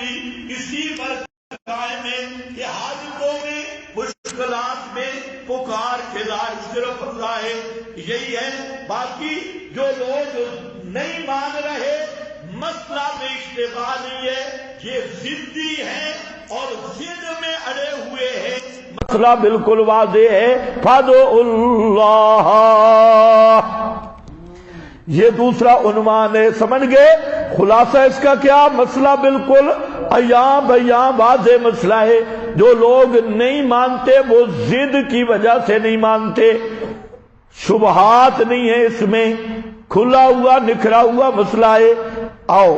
بھی اسی پر قائم ہے کہ حاجتوں میں مشکلات میں پکار کھلائے صرف اللہ ہے. یہی ہے. باقی جو لوگ نہیں مان رہے مسئلہ میں اشتباہ نہیں ہے، یہ ضدی ہیں اور ضد میں اڑے ہوئے ہیں. مسئلہ بالکل واضح ہے. فادعوا اللہ، یہ دوسرا عنوان ہے. سمجھ گئے خلاصہ اس کا کیا؟ مسئلہ بالکل عیاں بیاں واضح مسئلہ ہے. جو لوگ نہیں مانتے وہ ضد کی وجہ سے نہیں مانتے، شبہات نہیں ہے اس میں، کھلا ہوا نکھرا ہوا مسئلہ ہے. آؤ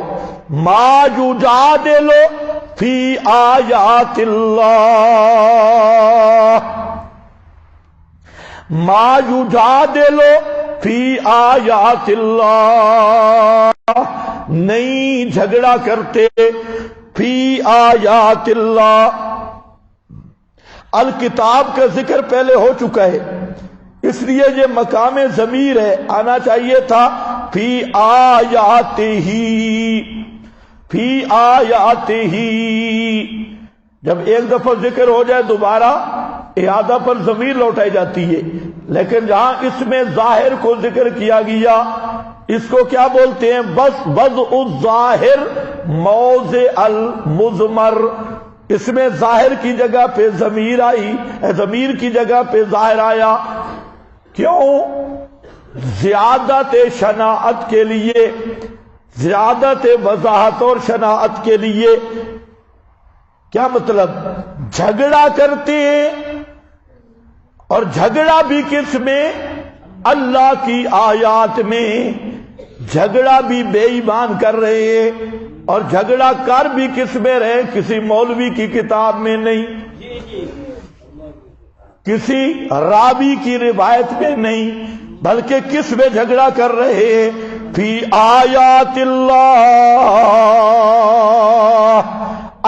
ما یجادل فی آیات اللہ، ما یجادل فی آیات اللہ، نہیں جھگڑا کرتے فی آیات اللہ. الکتاب کا ذکر پہلے ہو چکا ہے، اس لیے یہ مقام ضمیر ہے، آنا چاہیے تھا فی آیاتہ، فی آیاتہ. جب ایک دفعہ ذکر ہو جائے دوبارہ اعادہ پر ضمیر لوٹائی جاتی ہے، لیکن جہاں اس میں ظاہر کو ذکر کیا گیا اس کو کیا بولتے ہیں؟ بس وضع الظاہر موضع المضمر. اس میں ظاہر کی جگہ پہ ضمیر آئی، ضمیر کی جگہ پہ ظاہر آیا. کیوں؟ زیادت شناعت کے لیے، زیادت وضاحت اور شناعت کے لیے. کیا مطلب؟ جھگڑا کرتے ہیں، اور جھگڑا بھی کس میں؟ اللہ کی آیات میں. جھگڑا بھی بے ایمان کر رہے ہیں، اور جھگڑا کر بھی کس میں رہے؟ کسی مولوی کی کتاب میں نہیں، کسی راوی کی روایت میں نہیں، بلکہ کس میں جھگڑا کر رہے ہیں؟ فی آیات اللہ،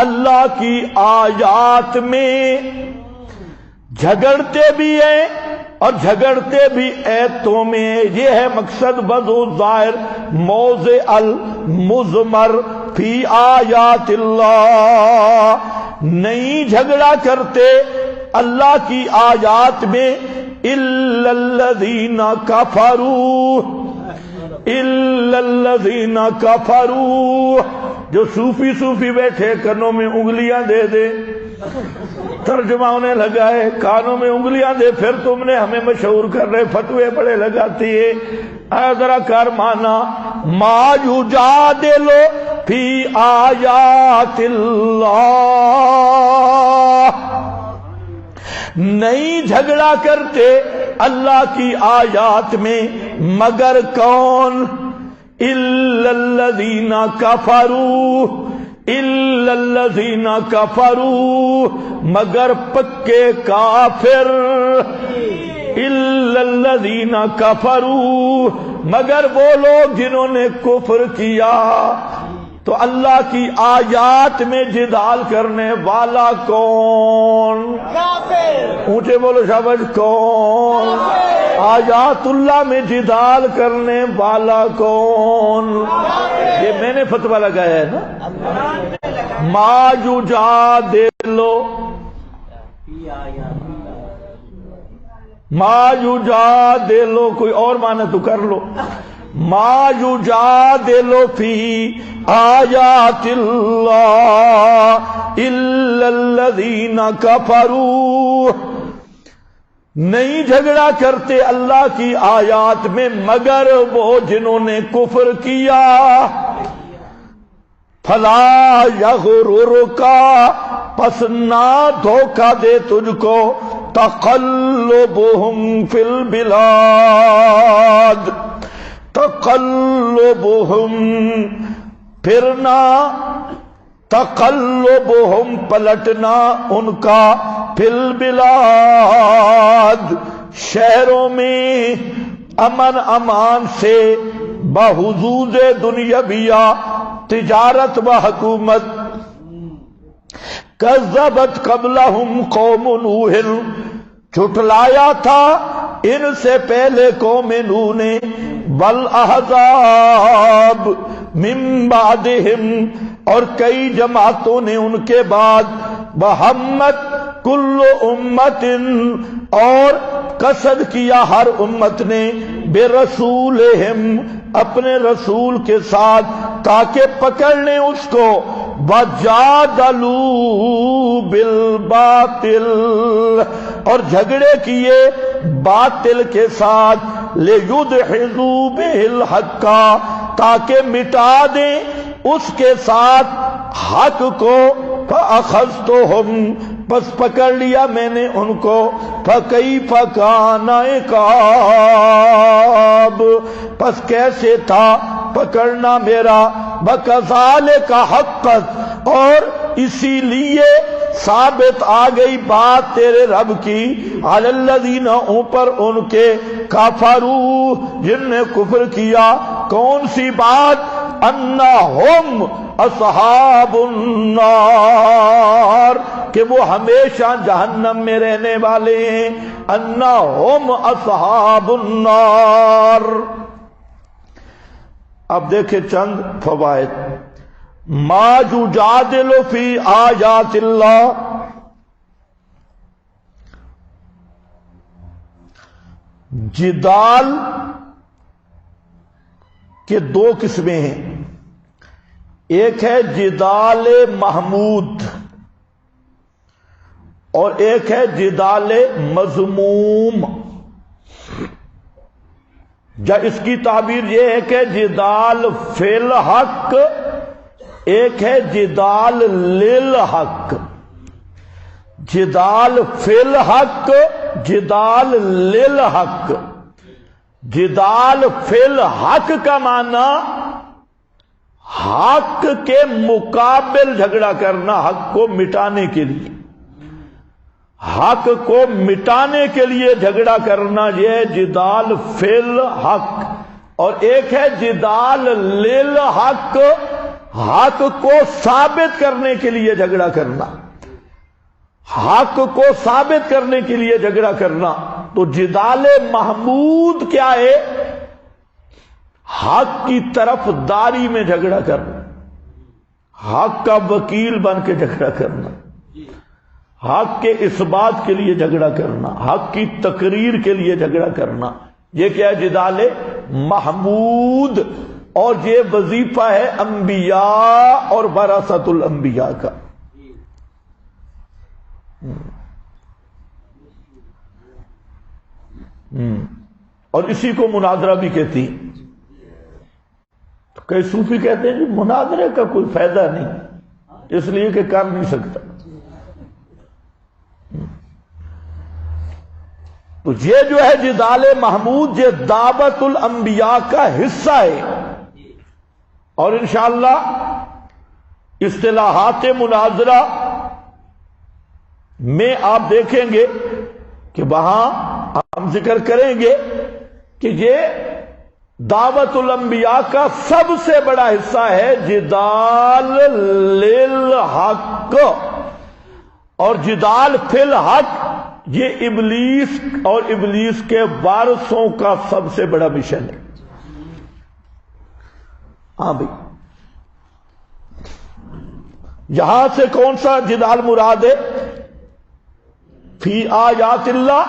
اللہ کی آیات میں جھگڑتے بھی ہیں اور جھگڑتے بھی ایتوں میں. یہ ہے مقصد وضع الظاہر موضع المضمر فی آیات اللہ. نہیں جھگڑا کرتے اللہ کی آیات میں الا الذین کفروا، الا الذین کفروا. جو صوفی بیٹھے کنوں میں انگلیاں دے دے، ترجمہ انہیں لگا ہے کانوں میں انگلیاں دے، پھر تم نے ہمیں مشہور کر رہے، فتوے بڑے لگاتی ہے. اے ذرا کار مانا ما یجادل فی آیات اللہ، نہیں جھگڑا کرتے اللہ کی آیات میں مگر کون؟ الا الذین کفروا، الا الذین کفروا، مگر پکے کافر. الا الذین کفروا، مگر وہ لوگ جنہوں نے کفر کیا. تو اللہ کی آیات میں جدال کرنے والا کون؟ اونچے بولو شاباش. کون؟ آیات اللہ میں جدال کرنے والا کون؟ یہ میں نے فتویٰ لگایا ہے نا. ما یجادلو، ما یجادلو، کوئی اور معنی تو کر لو. ما یجادلو فی آیات اللہ الا الذین کفروا، نہیں جھگڑا کرتے اللہ کی آیات میں مگر وہ جنہوں نے کفر کیا. فلا یغررک، پس نہ دھوکہ دے تجھ کو تقلبہم فی البلاد، تقلبہم پھرنا، تقلبہم پلٹنا ان کا، فی البلاد شہروں میں امن امان سے، بحضوظ دنیاویہ تجارت و حکومت. کذبت قبلہم قوم نوح، جھٹلایا تھا ان سے پہلے قوم نوح نے، والاحزاب من بعدہم، اور کئی جماعتوں نے ان کے بعد، وہمت کل امت، اور قصد کیا ہر امت نے، برسولہم، اپنے رسول کے ساتھ، تاکہ پکڑ لیں اس کو، وجادلوا بالباطل، اور جھگڑے کیے باطل کے ساتھ، لیدحضوا بہ الحق، تاکہ مٹا دیں اس کے ساتھ حق کو، فاخذتہم، بس پکڑ لیا میں نے ان کو، فکیف کان عقاب، پس کیسے تھا پکڑنا میرا، وکذالک حقت، اور اسی لیے ثابت آ گئی بات تیرے رب کی، علی الذین، اوپر ان کے، کفروا، جن نے کفر کیا، کون سی بات، انہم اصحاب النار، کہ وہ ہمیشہ جہنم میں رہنے والے ہیں، انہم اصحاب النار۔ اب دیکھیں چند فوائد۔ ما یجادل فی آیات اللہ، جدال کے دو قسمیں ہیں، ایک ہے جدال محمود اور ایک ہے جدال مذموم۔ اس کی تعبیر یہ ہے کہ جدال فی الحق، ایک ہے جدال للحق۔ جدال فی الحق، جدال للحق۔ جدال فی الحق کا معنی حق کے مقابل جھگڑا کرنا، حق کو مٹانے کے لیے، حق کو مٹانے کے لیے جھگڑا کرنا، یہ جدال فی الحق۔ اور ایک ہے جدال للحق، حق کو ثابت کرنے کے لیے جھگڑا کرنا، حق کو ثابت کرنے کے لیے جھگڑا کرنا۔ تو جدال محمود کیا ہے؟ حق کی طرف داری میں جھگڑا کرنا، حق کا وکیل بن کے جھگڑا کرنا، حق کے اثبات کے لیے جھگڑا کرنا، حق کی تقریر کے لیے جھگڑا کرنا، یہ کیا ہے؟ جدال محمود۔ اور یہ وظیفہ ہے انبیاء اور وراثت الانبیاء کا۔ اور اسی کو مناظرہ بھی کہتی ہیں۔ تو کئی صوفی کہتے ہیں کہ مناظرے کا کوئی فائدہ نہیں، اس لیے کہ کر نہیں سکتا۔ تو یہ جو ہے جدال محمود، یہ دعوت الانبیاء کا حصہ ہے۔ اور انشاءاللہ اصطلاحات مناظرہ میں آپ دیکھیں گے کہ وہاں ہم ذکر کریں گے کہ یہ دعوت الانبیاء کا سب سے بڑا حصہ ہے جدال للحق۔ اور جدال فی الحق یہ ابلیس اور ابلیس کے وارثوں کا سب سے بڑا مشن ہے۔ ہاں بھائی، یہاں سے کون سا جدال مراد ہے؟ فی آیات اللہ،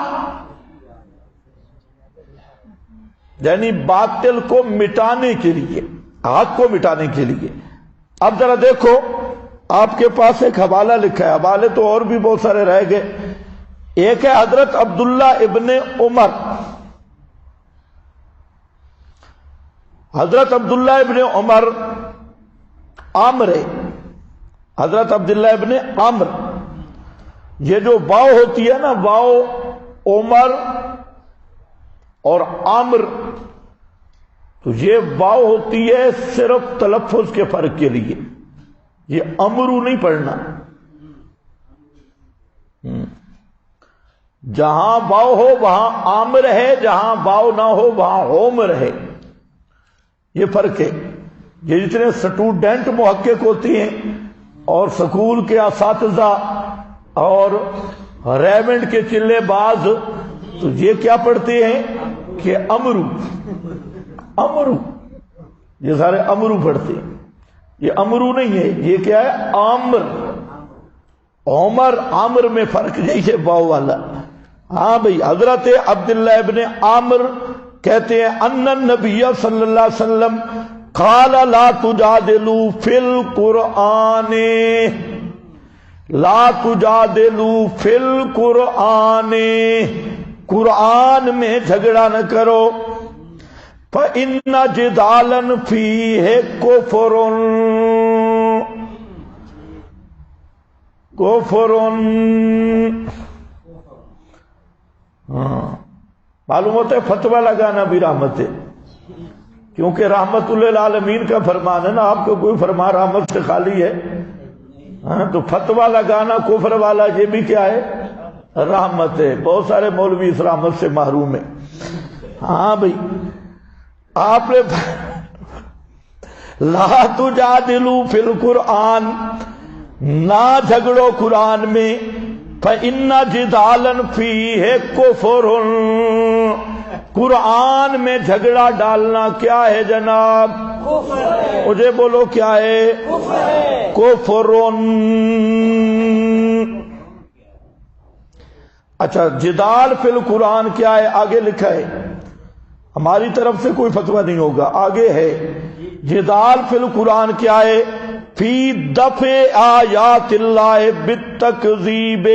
یعنی باطل کو مٹانے کے لیے، حق کو مٹانے کے لیے۔ اب ذرا دیکھو، آپ کے پاس ایک حوالہ لکھا ہے، حوالے تو اور بھی بہت سارے رہ گئے۔ ایک ہے حضرت عبداللہ ابن عمر۔ حضرت عبداللہ ابن عمر عامر ہے، حضرت عبداللہ ابن عامر۔ یہ جو واو ہوتی ہے نا، واو عمر اور عامر، تو یہ واو ہوتی ہے صرف تلفظ کے فرق کے لیے، یہ امرو نہیں پڑھنا۔ جہاں واو ہو وہاں عامر ہے، جہاں واو نہ ہو وہاں عمر ہے، یہ فرق ہے۔ یہ جتنے سٹوڈنٹ محقق ہوتے ہیں اور سکول کے اساتذہ اور ریونڈ کے چلے باز تو یہ کیا پڑھتے ہیں کہ امرو، امرو، یہ سارے امرو پڑھتے ہیں. یہ امرو نہیں ہے، یہ کیا ہے؟ عامر. عمر عامر میں فرق جیسے باؤ والا. ہاں بھئی، حضرت عبداللہ ابن عامر کہتے ہیں ان النبی صلی اللہ علیہ وسلم قال لا تجادلوا فی القرآن، لا تجادلوا فی القرآن، قرآن میں جھگڑا نہ کرو. فإن جدالا فیہ کفر، کفر. معلوم ہوتا ہے فتویٰ لگانا بھی رحمت ہے، کیونکہ رحمت للعالمین کا فرمان ہے نا. آپ کو کوئی فرمان رحمت سے خالی ہے؟ تو فتویٰ لگانا کفر والا یہ بھی کیا ہے؟ رحمت ہے. بہت سارے مولوی اس رحمت سے محروم ہیں. ہاں بھئی، آپ نے لا تجادلوا فی القرآن، نہ جھگڑو قرآن میں. فإن جدالا فیہ کفر، قرآن میں جھگڑا ڈالنا کیا ہے جناب؟ مجھے بولو کیا ہے؟ کفر. اچھا، جدال فی القرآن کیا ہے؟ آگے لکھا ہے، ہماری طرف سے کوئی فتویٰ نہیں ہوگا، آگے ہے. جدال فی القرآن کیا ہے؟ فی دفع آیات اللہ بالتکذیب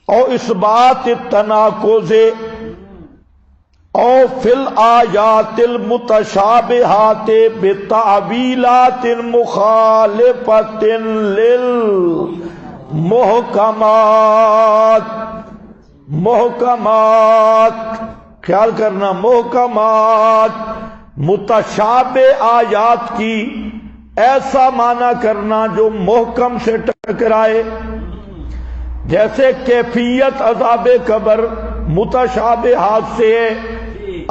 او اثبات التناقض او فی الآیات المتشابہات بتعویلات مخالفۃ للمحکمات. محکمات، خیال کرنا، محکمات، متشابہ آیات کی ایسا معنی کرنا جو محکم سے ٹکرائے. جیسے کیفیت عذاب قبر متشابہات سے ہے،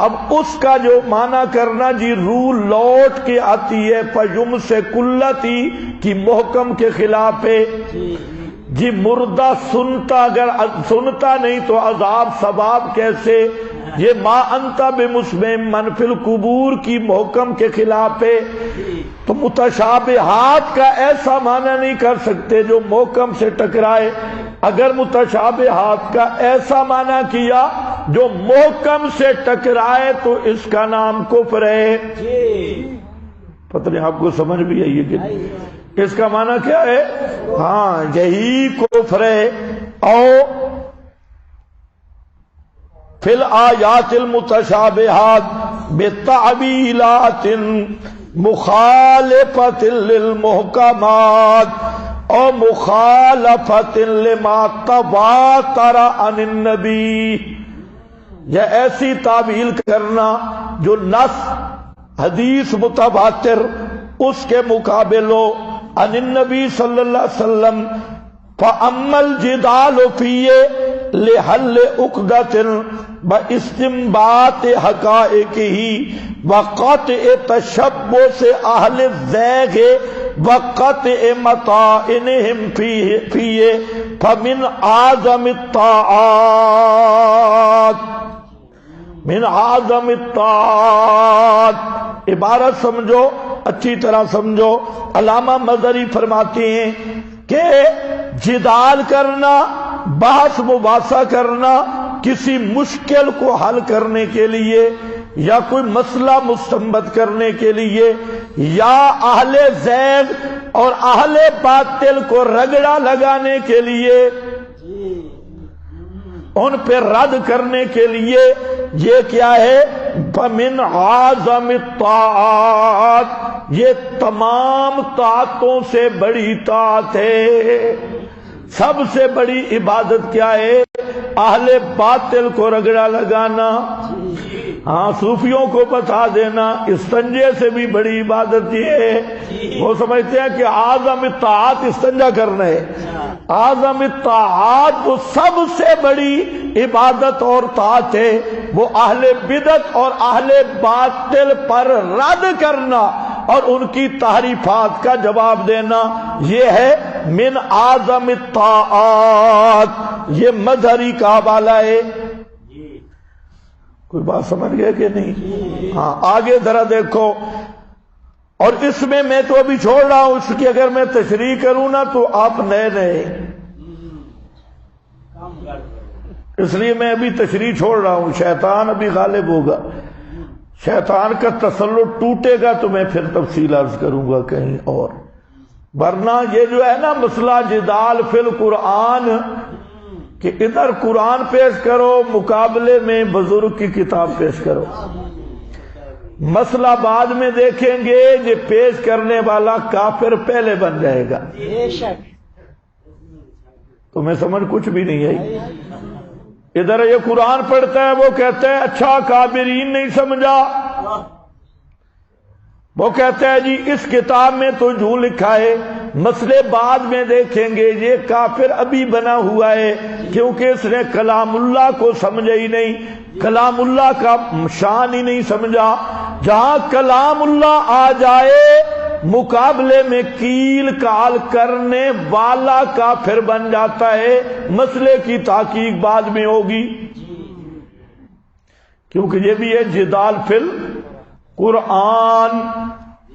اب اس کا جو معنی کرنا جی روح لوٹ کے آتی ہے فیم سے کلتی کی محکم کے خلاف ہے. جی مردہ سنتا، اگر سنتا نہیں تو عذاب ثواب کیسے؟ یہ ما انت بمسمع من فی القبور کی محکم کے خلاف ہے. تو متشابہات کا ایسا معنی نہیں کر سکتے جو محکم سے ٹکرائے. اگر متشابہات کا ایسا معنی کیا جو محکم سے ٹکرائے تو اس کا نام کفر ہے. پتہ نہیں آپ کو سمجھ بھی آئی ہے کہ اس کا معنی کیا ہے؟ ہاں، یہی کفر ہے. او فی الآیات المتشابہات بتعویلات مخالفۃ للمحکمات او مخالفۃ لما تواتر عن النبی، یہ ایسی تعویل کرنا جو نص حدیث متواتر اس کے مقابل ہو عن النبی صلی اللہ علیہ وسلم. فَأَمَّا الْجِدَالُ فِيهِ لِحَلِّ عُقْدَةٍ بِاسْتِنبَاطِ حَقَائِقِهِ وَقَطْعِ تَشَبُّثِ أَهْلِ الزَّيْغِ وَقَطْعِ مَطَائِنِهِمْ فِيهِ فَمِنْ أَعْظَمِ الطَّاعَاتِ، من اعظم الطاعات. عبارت سمجھو، اچھی طرح سمجھو. علامہ مظہری فرماتے ہیں کہ جدال کرنا، بحث مباحثہ کرنا کسی مشکل کو حل کرنے کے لیے یا کوئی مسئلہ مستنبط کرنے کے لیے یا اہل زیغ اور اہل باطل کو رگڑا لگانے کے لیے، ان پہ رد کرنے کے لیے، یہ کیا ہے؟ فَمِنْ عَظَمِ الطاعات، یہ تمام طاعتوں سے بڑی طاعت ہے. سب سے بڑی عبادت کیا ہے؟ اہل باطل کو رگڑا لگانا. ہاں، صوفیوں کو بتا دینا استنجے سے بھی بڑی عبادت یہ ہے. وہ سمجھتے ہیں کہ اعظم الطاعات استنجا کرنا ہے. اعظم الطاعات وہ سب سے بڑی عبادت اور طاعت ہے، وہ اہل بدعت اور اہل باطل پر رد کرنا اور ان کی تحریفات کا جواب دینا. یہ ہے من اعظم الطاعات. یہ مظہری کا حوالہ ہے. کوئی بات سمجھ گئے کہ نہیں؟ ہاں آگے ذرا دیکھو، اور اس میں تو ابھی چھوڑ رہا ہوں، اس کی اگر میں تشریح کروں نا تو آپ نئے نئے، اس لیے میں ابھی تشریح چھوڑ رہا ہوں، شیطان ابھی غالب ہوگا، شیطان کا تسلط ٹوٹے گا تو میں پھر تفصیل عرض کروں گا کہیں اور، ورنہ یہ جو ہے نا مسئلہ جدال فی القرآن کہ ادھر قرآن پیش کرو مقابلے میں بزرگ کی کتاب پیش کرو، مسئلہ بعد میں دیکھیں گے، یہ پیش کرنے والا کافر پہلے بن جائے گا، تمہیں سمجھ کچھ بھی نہیں آئی؟ ادھر یہ قرآن پڑھتا ہے، وہ کہتا ہے اچھا کابرین نہیں سمجھا، وہ کہتا ہے جی اس کتاب میں تو جو لکھا ہے، مسئلے بعد میں دیکھیں گے، یہ کافر ابھی بنا ہوا ہے کیونکہ اس نے کلام اللہ کو سمجھا ہی نہیں، کلام اللہ کا شان ہی نہیں سمجھا۔ جہاں کلام اللہ آ جائے مقابلے میں کیل کال کرنے والا کافر بن جاتا ہے، مسئلے کی تحقیق بعد میں ہوگی، کیونکہ یہ بھی ہے جدال فی القرآن،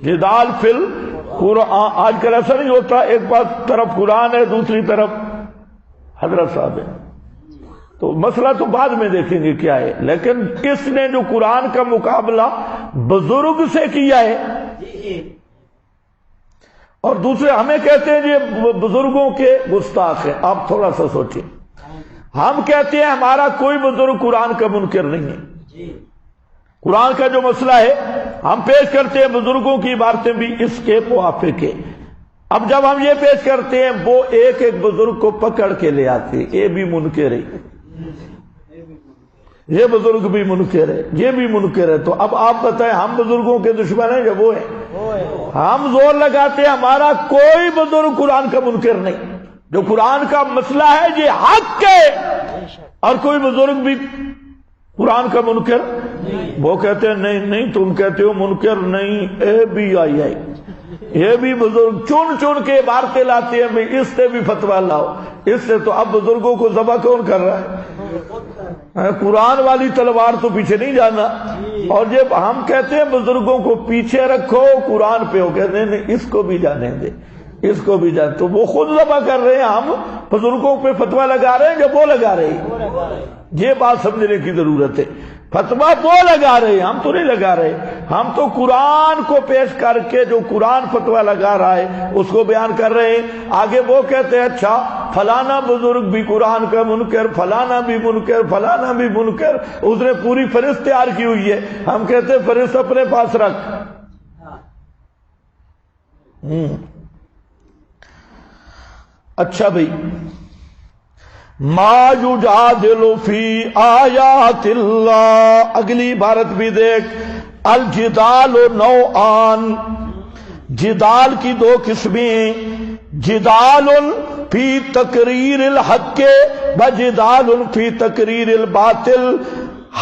جدال فی القرآن۔ آج کل ایسا نہیں ہوتا، ایک بات طرف قرآن ہے دوسری طرف حضرت صاحب ہے، تو مسئلہ تو بعد میں دیکھیں گے کیا ہے، لیکن کس نے جو قرآن کا مقابلہ بزرگ سے کیا ہے، اور دوسرے ہمیں کہتے ہیں یہ بزرگوں کے گستاخ ہیں۔ آپ تھوڑا سا سوچیں، ہم کہتے ہیں ہمارا کوئی بزرگ قرآن کا منکر نہیں ہے، قرآن کا جو مسئلہ ہے ہم پیش کرتے ہیں، بزرگوں کی عبارتیں بھی اس کے موافق ہیں۔ اب جب ہم یہ پیش کرتے ہیں وہ ایک ایک بزرگ کو پکڑ کے لے آتے، یہ بھی منکر ہے، یہ بزرگ بھی منکر ہے، یہ بھی منکر ہے، تو اب آپ بتائیں ہم بزرگوں کے دشمن ہیں یا وہ ہیں؟ ہم زور لگاتے ہیں ہمارا کوئی بزرگ قرآن کا منکر نہیں، جو قرآن کا مسئلہ ہے یہ حق ہے، اور کوئی بزرگ بھی قرآن کا منکر، وہ کہتے ہیں نہیں نہیں تم کہتے ہو منکر نہیں، اے بھی آئی آئی، یہ بھی بزرگ چن چن کے عبارتیں لاتے ہیں، بھئی اس سے بھی فتویٰ لاؤ، اس سے تو اب بزرگوں کو ذبح کون کر رہا ہے؟ قرآن والی تلوار تو پیچھے نہیں جانا، اور جب ہم کہتے ہیں بزرگوں کو پیچھے رکھو قرآن پہ، ہو کہتے ہیں نہیں اس کو بھی جانے دے، اس کو بھی جانے، تو وہ خود ذبح کر رہے ہیں، ہم بزرگوں پہ فتویٰ لگا رہے ہیں جب وہ لگا رہے ہیں، یہ بات سمجھنے کی ضرورت ہے، فتویٰ وہ لگا رہے ہیں، ہم تو نہیں لگا رہے، ہم تو قرآن کو پیش کر کے جو قرآن فتویٰ لگا رہا ہے اس کو بیان کر رہے ہیں۔ آگے وہ کہتے ہیں اچھا فلانا بزرگ بھی قرآن کا منکر، فلانا بھی منکر، falaنا بھی منکر، اس نے پوری فہرست تیار کی ہوئی ہے، ہم کہتے ہیں فہرست اپنے پاس رکھ۔ اچھا بھائی، ما یجادل فی آیات اللہ، اگلی عبارت بھی دیکھ، الجدال نوعان، جدال کی دو قسمیں، جدال فی تقریر الحق و جدال فی تقریر الباطل،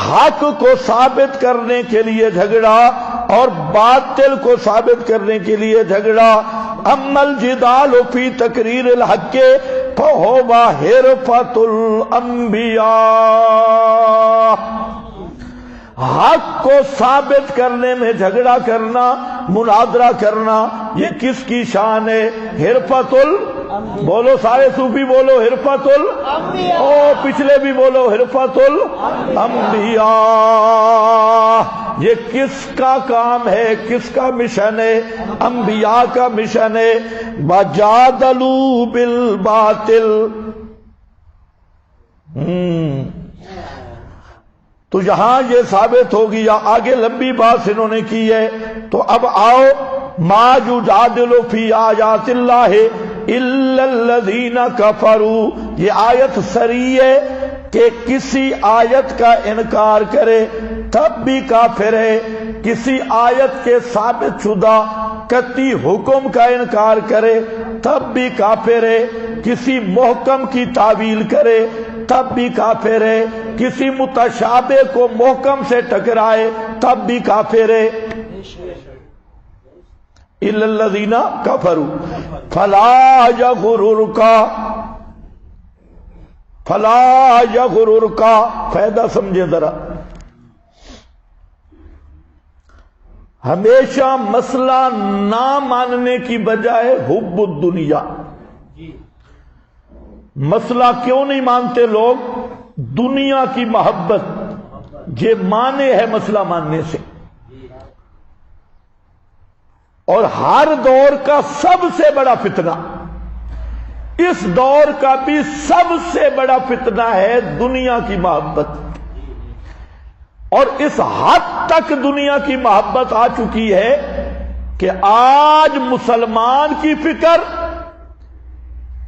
حق کو ثابت کرنے کے لیے جھگڑا اور باطل کو ثابت کرنے کے لیے جھگڑا۔ اما الجدال فی تقریر الحق فہو حرفۃ الانبیاء، حق کو ثابت کرنے میں جھگڑا کرنا، مناظرہ کرنا، یہ کس کی شان ہے؟ حرفۃ بولو سارے صوفی بولو حرفۃ او پچھلے بھی بولو حرفۃ الانبیاء، یہ کس کا کام ہے، کس کا مشن ہے؟ انبیاء کا مشن ہے۔ وجادلوا بالباطل، تو یہاں یہ ثابت ہو گیا، آگے لمبی بات انہوں نے کی ہے، تو اب آؤ ما یجادل فی آیات اللہ الا الذین کفروا، یہ آیت صریح ہے کہ کسی آیت کا انکار کرے تب بھی کافر ہے، کسی آیت کے ثابت شدہ قطعی حکم کا انکار کرے تب بھی کافر ہے، کسی محکم کی تعویل کرے تب بھی کافر ہے، کسی متشابہ کو محکم سے ٹکرائے تب بھی کافر ہے۔ الا الذین کفروا فلا یغررک، فائدہ سمجھے ذرا، ہمیشہ مسئلہ نہ ماننے کی بجائے حب الدنیا. مسئلہ کیوں نہیں مانتے لوگ؟ دنیا کی محبت یہ مانے ہے مسئلہ ماننے سے. اور ہر دور کا سب سے بڑا فتنہ، اس دور کا بھی سب سے بڑا فتنہ ہے دنیا کی محبت. اور اس حد تک دنیا کی محبت آ چکی ہے کہ آج مسلمان کی فکر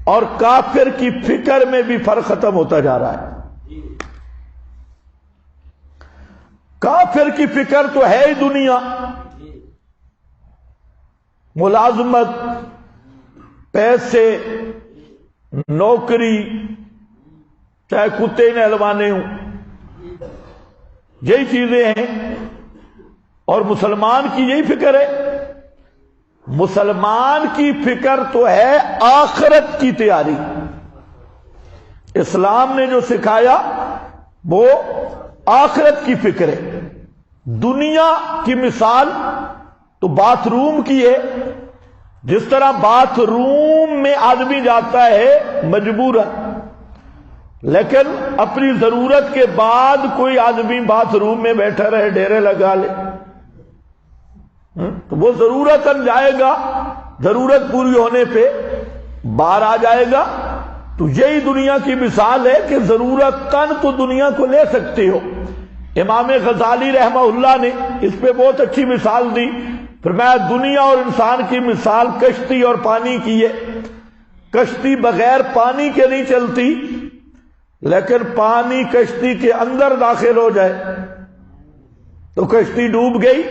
اور کافر کی فکر میں بھی فرق ختم ہوتا جا رہا ہے. کافر کی فکر تو ہے ہی دنیا، ملازمت، پیسے، نوکری، چاہے کتے نہلوانے ہوں، یہی چیزیں ہیں. اور مسلمان کی یہی فکر ہے. مسلمان کی فکر تو ہے آخرت کی تیاری. اسلام نے جو سکھایا وہ آخرت کی فکر ہے. دنیا کی مثال تو باتھ روم کی ہے. جس طرح باتھ روم میں آدمی جاتا ہے مجبوراً، لیکن اپنی ضرورت کے بعد کوئی آدمی باتھ روم میں بیٹھا رہے، ڈیرے لگا لے، تو وہ ضرورتاً جائے گا، ضرورت پوری ہونے پہ باہر آ جائے گا. تو یہی دنیا کی مثال ہے کہ ضرورتاً تو دنیا کو لے سکتے ہو. امام غزالی رحمہ اللہ نے اس پہ بہت اچھی مثال دی. فرمایا دنیا اور انسان کی مثال کشتی اور پانی کی ہے. کشتی بغیر پانی کے نہیں چلتی، لیکن پانی کشتی کے اندر داخل ہو جائے تو کشتی ڈوب گئی.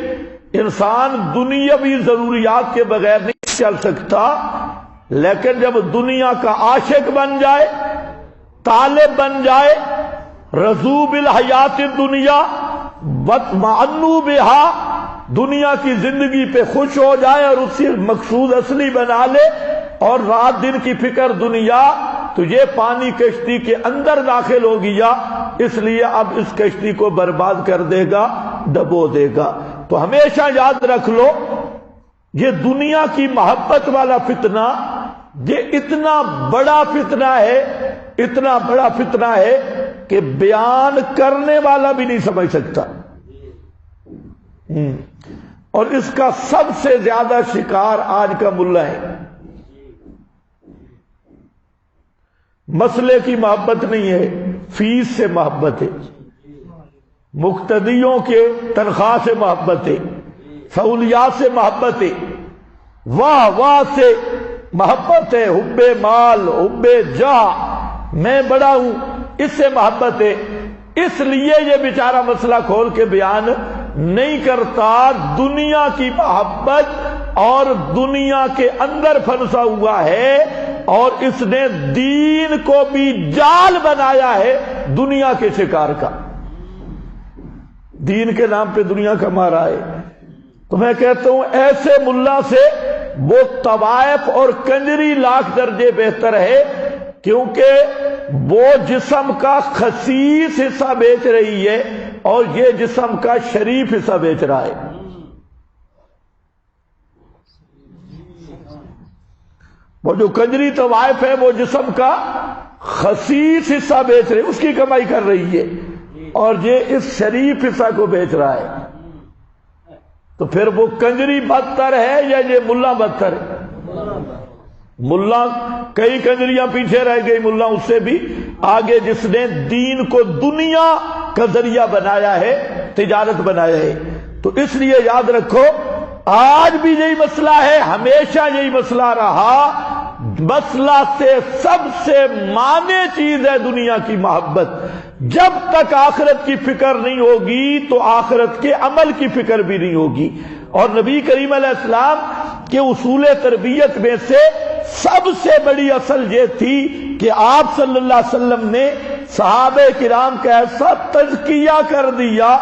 انسان دنیاوی ضروریات کے بغیر نہیں چل سکتا، لیکن جب دنیا کا عاشق بن جائے، طالب بن جائے، رضو بالحیات الدنیا واطمأنوا بہا، دنیا کی زندگی پہ خوش ہو جائے اور اس کی مقصود اصلی بنا لے، اور رات دن کی فکر دنیا، تو یہ پانی کشتی کے اندر داخل ہو گیا، اس لیے اب اس کشتی کو برباد کر دے گا، ڈبو دے گا. تو ہمیشہ یاد رکھ لو یہ دنیا کی محبت والا فتنہ یہ اتنا بڑا فتنہ ہے، اتنا بڑا فتنہ ہے کہ بیان کرنے والا بھی نہیں سمجھ سکتا. اور اس کا سب سے زیادہ شکار آج کا ملا ہے. مسئلے کی محبت نہیں ہے، فیس سے محبت ہے، مقتدیوں کے تنخواہ سے محبت ہے، سہولیات سے محبت ہے، واہ واہ سے محبت ہے، حب مال، حب جاہ، میں بڑا ہوں، اس سے محبت ہے. اس لیے یہ بیچارہ مسئلہ کھول کے بیان نہیں کرتا. دنیا کی محبت اور دنیا کے اندر پھنسا ہوا ہے، اور اس نے دین کو بھی جال بنایا ہے دنیا کے شکار کا. دین کے نام پہ دنیا کا مارا ہے. تو میں کہتا ہوں ایسے ملا سے وہ طوائف اور کنجری لاکھ درجے بہتر ہے، کیونکہ وہ جسم کا خسیس حصہ بیچ رہی ہے اور یہ جسم کا شریف حصہ بیچ رہا ہے. وہ جو کنجری طوائف ہے وہ جسم کا خسیس حصہ بیچ رہی، اس کی کمائی کر رہی ہے، اور یہ اس شریف حصہ کو بیچ رہا ہے. تو پھر وہ کنجری بدتر ہے یا یہ ملا بدتر ہے؟ ملا کئی کنجریاں پیچھے رہ گئی، ملا اس سے بھی آگے، جس نے دین کو دنیا کا ذریعہ بنایا ہے، تجارت بنایا ہے. تو اس لیے یاد رکھو آج بھی یہی مسئلہ ہے، ہمیشہ یہی مسئلہ رہا. مسئلہ سے سب سے مانے چیز ہے دنیا کی محبت. جب تک آخرت کی فکر نہیں ہوگی تو آخرت کے عمل کی فکر بھی نہیں ہوگی. اور نبی کریم علیہ السلام کے اصول تربیت میں سے سب سے بڑی اصل یہ تھی کہ آپ صلی اللہ علیہ وسلم نے صحابہ کرام کا ایسا تزکیہ کر دیا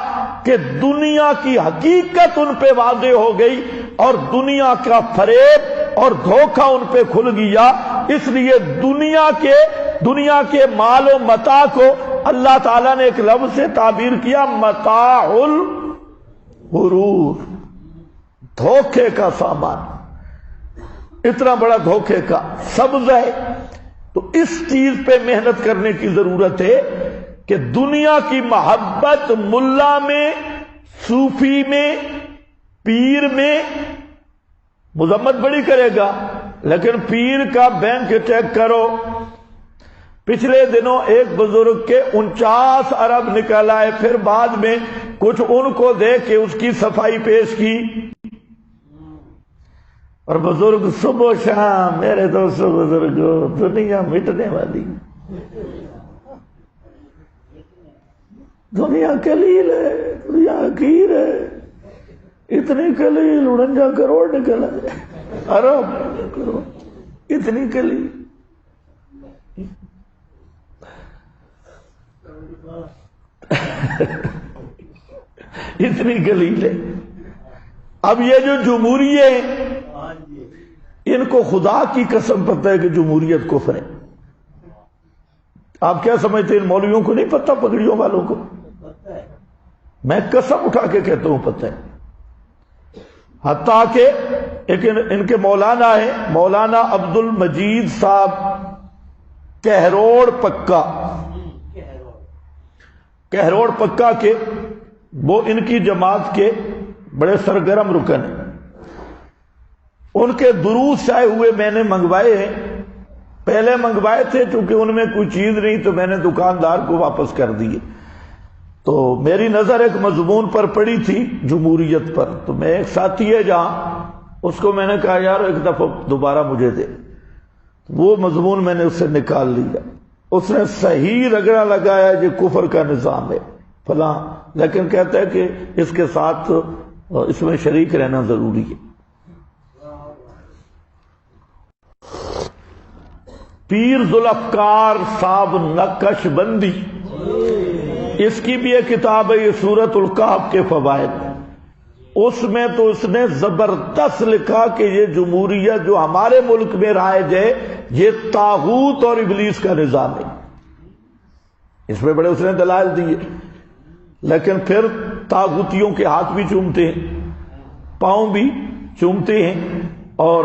کہ دنیا کی حقیقت ان پہ واضح ہو گئی اور دنیا کا فریب اور دھوکہ ان پہ کھل گیا. اس لیے دنیا کے مال و متاع کو اللہ تعالیٰ نے ایک لفظ سے تعبیر کیا، متاع الغرور. دھوکے کا سامان، اتنا بڑا دھوکے کا سبز ہے۔ تو اس چیز پہ محنت کرنے کی ضرورت ہے کہ دنیا کی محبت ملا میں، صوفی میں، پیر میں مذمت بڑی کرے گا، لیکن پیر کا بینک چیک کرو، پچھلے دنوں ایک بزرگ کے 49 ارب نکل آئے، پھر بعد میں کچھ ان کو دے کے اس کی صفائی پیش کی، اور بزرگ صبح و شام، میرے دوستوں بزرگوں، دنیا مٹنے والی، دنیا قلیل ہے، دنیا حقیر ہے، اتنی قلیل 49 کروڑ نکل آئے، ارب کروڑ، اتنی قلیل، اتنی قلیل ہے۔ اب یہ جو جمہوریے ہیں، ان کو خدا کی قسم پتہ ہے کہ جمہوریت کفر ہے۔ آپ کیا سمجھتے ہیں ان مولویوں کو نہیں پتہ، پگڑیوں والوں کو؟ میں قسم اٹھا کے کہتا ہوں پتہ ہے۔ حتیٰ کہ ایک ان کے مولانا ہے، مولانا عبد المجید صاحب کہروڑ پکا، کہروڑ پکا کے، وہ ان کی جماعت کے بڑے سرگرم رکن ہیں۔ ان کے دروس شائع ہوئے میں نے منگوائے ہیں، پہلے منگوائے تھے، چونکہ ان میں کوئی چیز نہیں تو میں نے دکاندار کو واپس کر دیے۔ تو میری نظر ایک مضمون پر پڑی تھی، جمہوریت پر، تو میں ایک ساتھی ہے جہاں، اس کو میں نے کہا یار ایک دفعہ دوبارہ مجھے دے، وہ مضمون میں نے اس سے نکال لیا۔ اس نے صحیح رگڑا لگایا یہ کفر کا نظام ہے فلاں، لیکن کہتا ہے کہ اس کے ساتھ اس میں شریک رہنا ضروری ہے۔ پیر ذوالافکار صاحب نقش بندی، اس کی بھی ایک کتاب ہے، یہ سورۃ الکہف کے فوائد، اس میں تو اس نے زبردست لکھا کہ یہ جمہوریت جو ہمارے ملک میں رائج ہے یہ طاغوت اور ابلیس کا نظام ہے۔ اس میں بڑے اس نے دلائل دیے، لیکن پھر طاغوتیوں کے ہاتھ بھی چومتے ہیں، پاؤں بھی چومتے ہیں۔ اور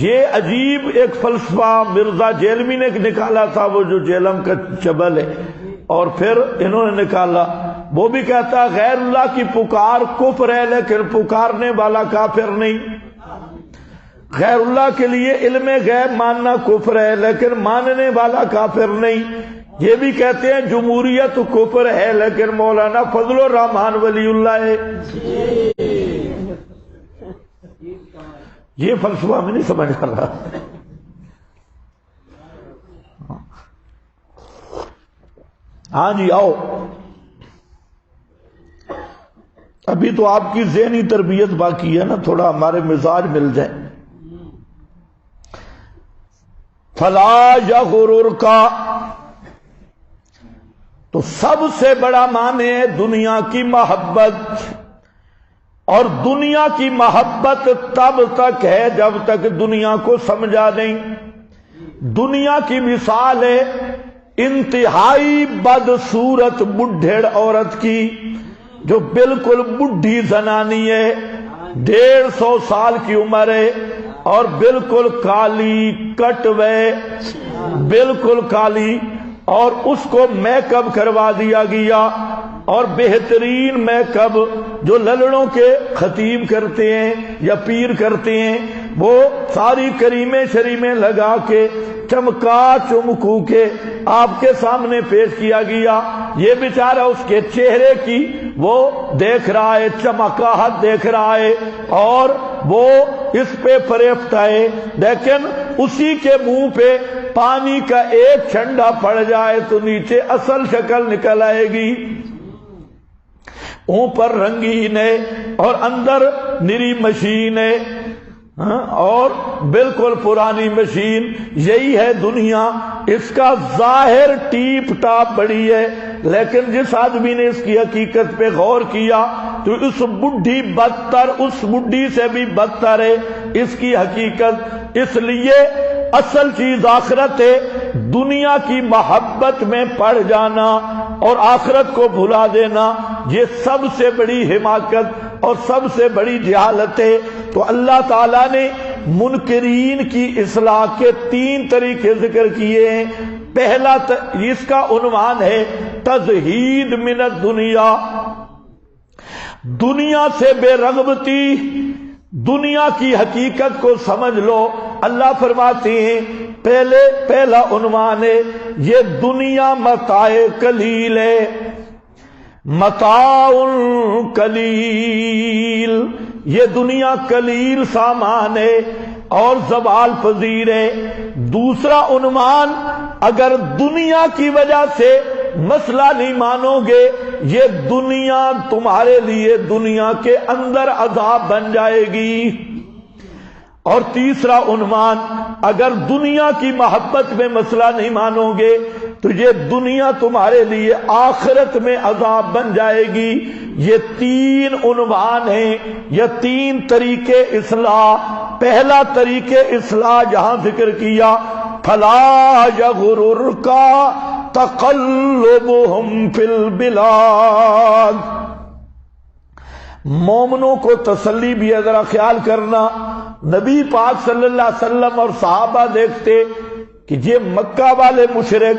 یہ عجیب ایک فلسفہ مرزا جیلمی نے نکالا تھا، وہ جو جیلم کا چبل ہے، اور پھر انہوں نے نکالا، وہ بھی کہتا ہے غیر اللہ کی پکار کفر ہے، لیکن پکارنے والا کافر نہیں۔ غیر اللہ کے لیے علم غیب ماننا کفر ہے، لیکن ماننے والا کافر نہیں۔ یہ بھی کہتے ہیں جمہوریت کفر ہے، لیکن مولانا فضل الرحمان ولی اللہ ہے۔ یہ فلسفہ میں نہیں سمجھ آ رہا۔ ہاں جی آؤ، ابھی تو آپ کی ذہنی تربیت باقی ہے نا، تھوڑا ہمارے مزاج مل جائیں۔ فلا یغرر کا، تو سب سے بڑا معنی ہے دنیا کی محبت، اور دنیا کی محبت تب تک ہے جب تک دنیا کو سمجھا نہیں۔ دنیا کی مثال ہے انتہائی بدصورت بڈھڑ عورت کی، جو بالکل بڈھی زنانی ہے، 150 سال کی عمر ہے، اور بالکل کالی کٹوے، بالکل کالی، اور اس کو میک اپ کروا دیا گیا، اور بہترین میک اپ جو للڑوں کے خطیب کرتے ہیں یا پیر کرتے ہیں، وہ ساری کریمیں شریمیں لگا کے چمکا چمکو کے آپ کے سامنے پیش کیا گیا۔ یہ بیچارہ اس کے چہرے کی وہ دیکھ رہا ہے، چمکاہٹ دیکھ رہا ہے، اور وہ اس پہ فریفت ہے، لیکن اسی کے منہ پہ پانی کا ایک چھنڈا پڑ جائے تو نیچے اصل شکل نکل آئے گی۔ اوپر رنگین ہے اور اندر نری مشین ہے، اور بالکل پرانی مشین۔ یہی ہے دنیا، اس کا ظاہر ٹیپ ٹاپ بڑی ہے، لیکن جس آدمی نے اس کی حقیقت پہ غور کیا تو اس بڈھی بدتر، اس بڈھی سے بھی بدتر ہے اس کی حقیقت۔ اس لیے اصل چیز آخرت ہے۔ دنیا کی محبت میں پڑ جانا اور آخرت کو بھلا دینا، یہ سب سے بڑی حماقت اور سب سے بڑی جہالت ہے۔ تو اللہ تعالیٰ نے منکرین کی اصلاح کے 3 طریقے ذکر کیے ہیں۔ پہلا اس کا عنوان ہے تزہید من الدنیا، دنیا سے بے رغبتی، دنیا کی حقیقت کو سمجھ لو۔ اللہ فرماتے ہیں پہلا عنوان ہے یہ دنیا متاع قلیل ہے، متاع قلیل، یہ دنیا قلیل سامان ہے اور زوال پذیر ہے۔ دوسرا عنوان، اگر دنیا کی وجہ سے مسئلہ نہیں مانو گے، یہ دنیا تمہارے لیے دنیا کے اندر عذاب بن جائے گی۔ اور تیسرا عنوان، اگر دنیا کی محبت میں مسئلہ نہیں مانو گے تو یہ دنیا تمہارے لیے آخرت میں عذاب بن جائے گی۔ یہ 3 عنوان ہیں، یہ 3 طریقے اصلاح۔ پہلا طریقے اصلاح جہاں ذکر کیا، فلا یغررک تقلبہم فی البلاد، مومنوں کو تسلی بھی ہے، ذرا خیال کرنا۔ نبی پاک صلی اللہ علیہ وسلم اور صحابہ دیکھتے کہ یہ مکہ والے مشرک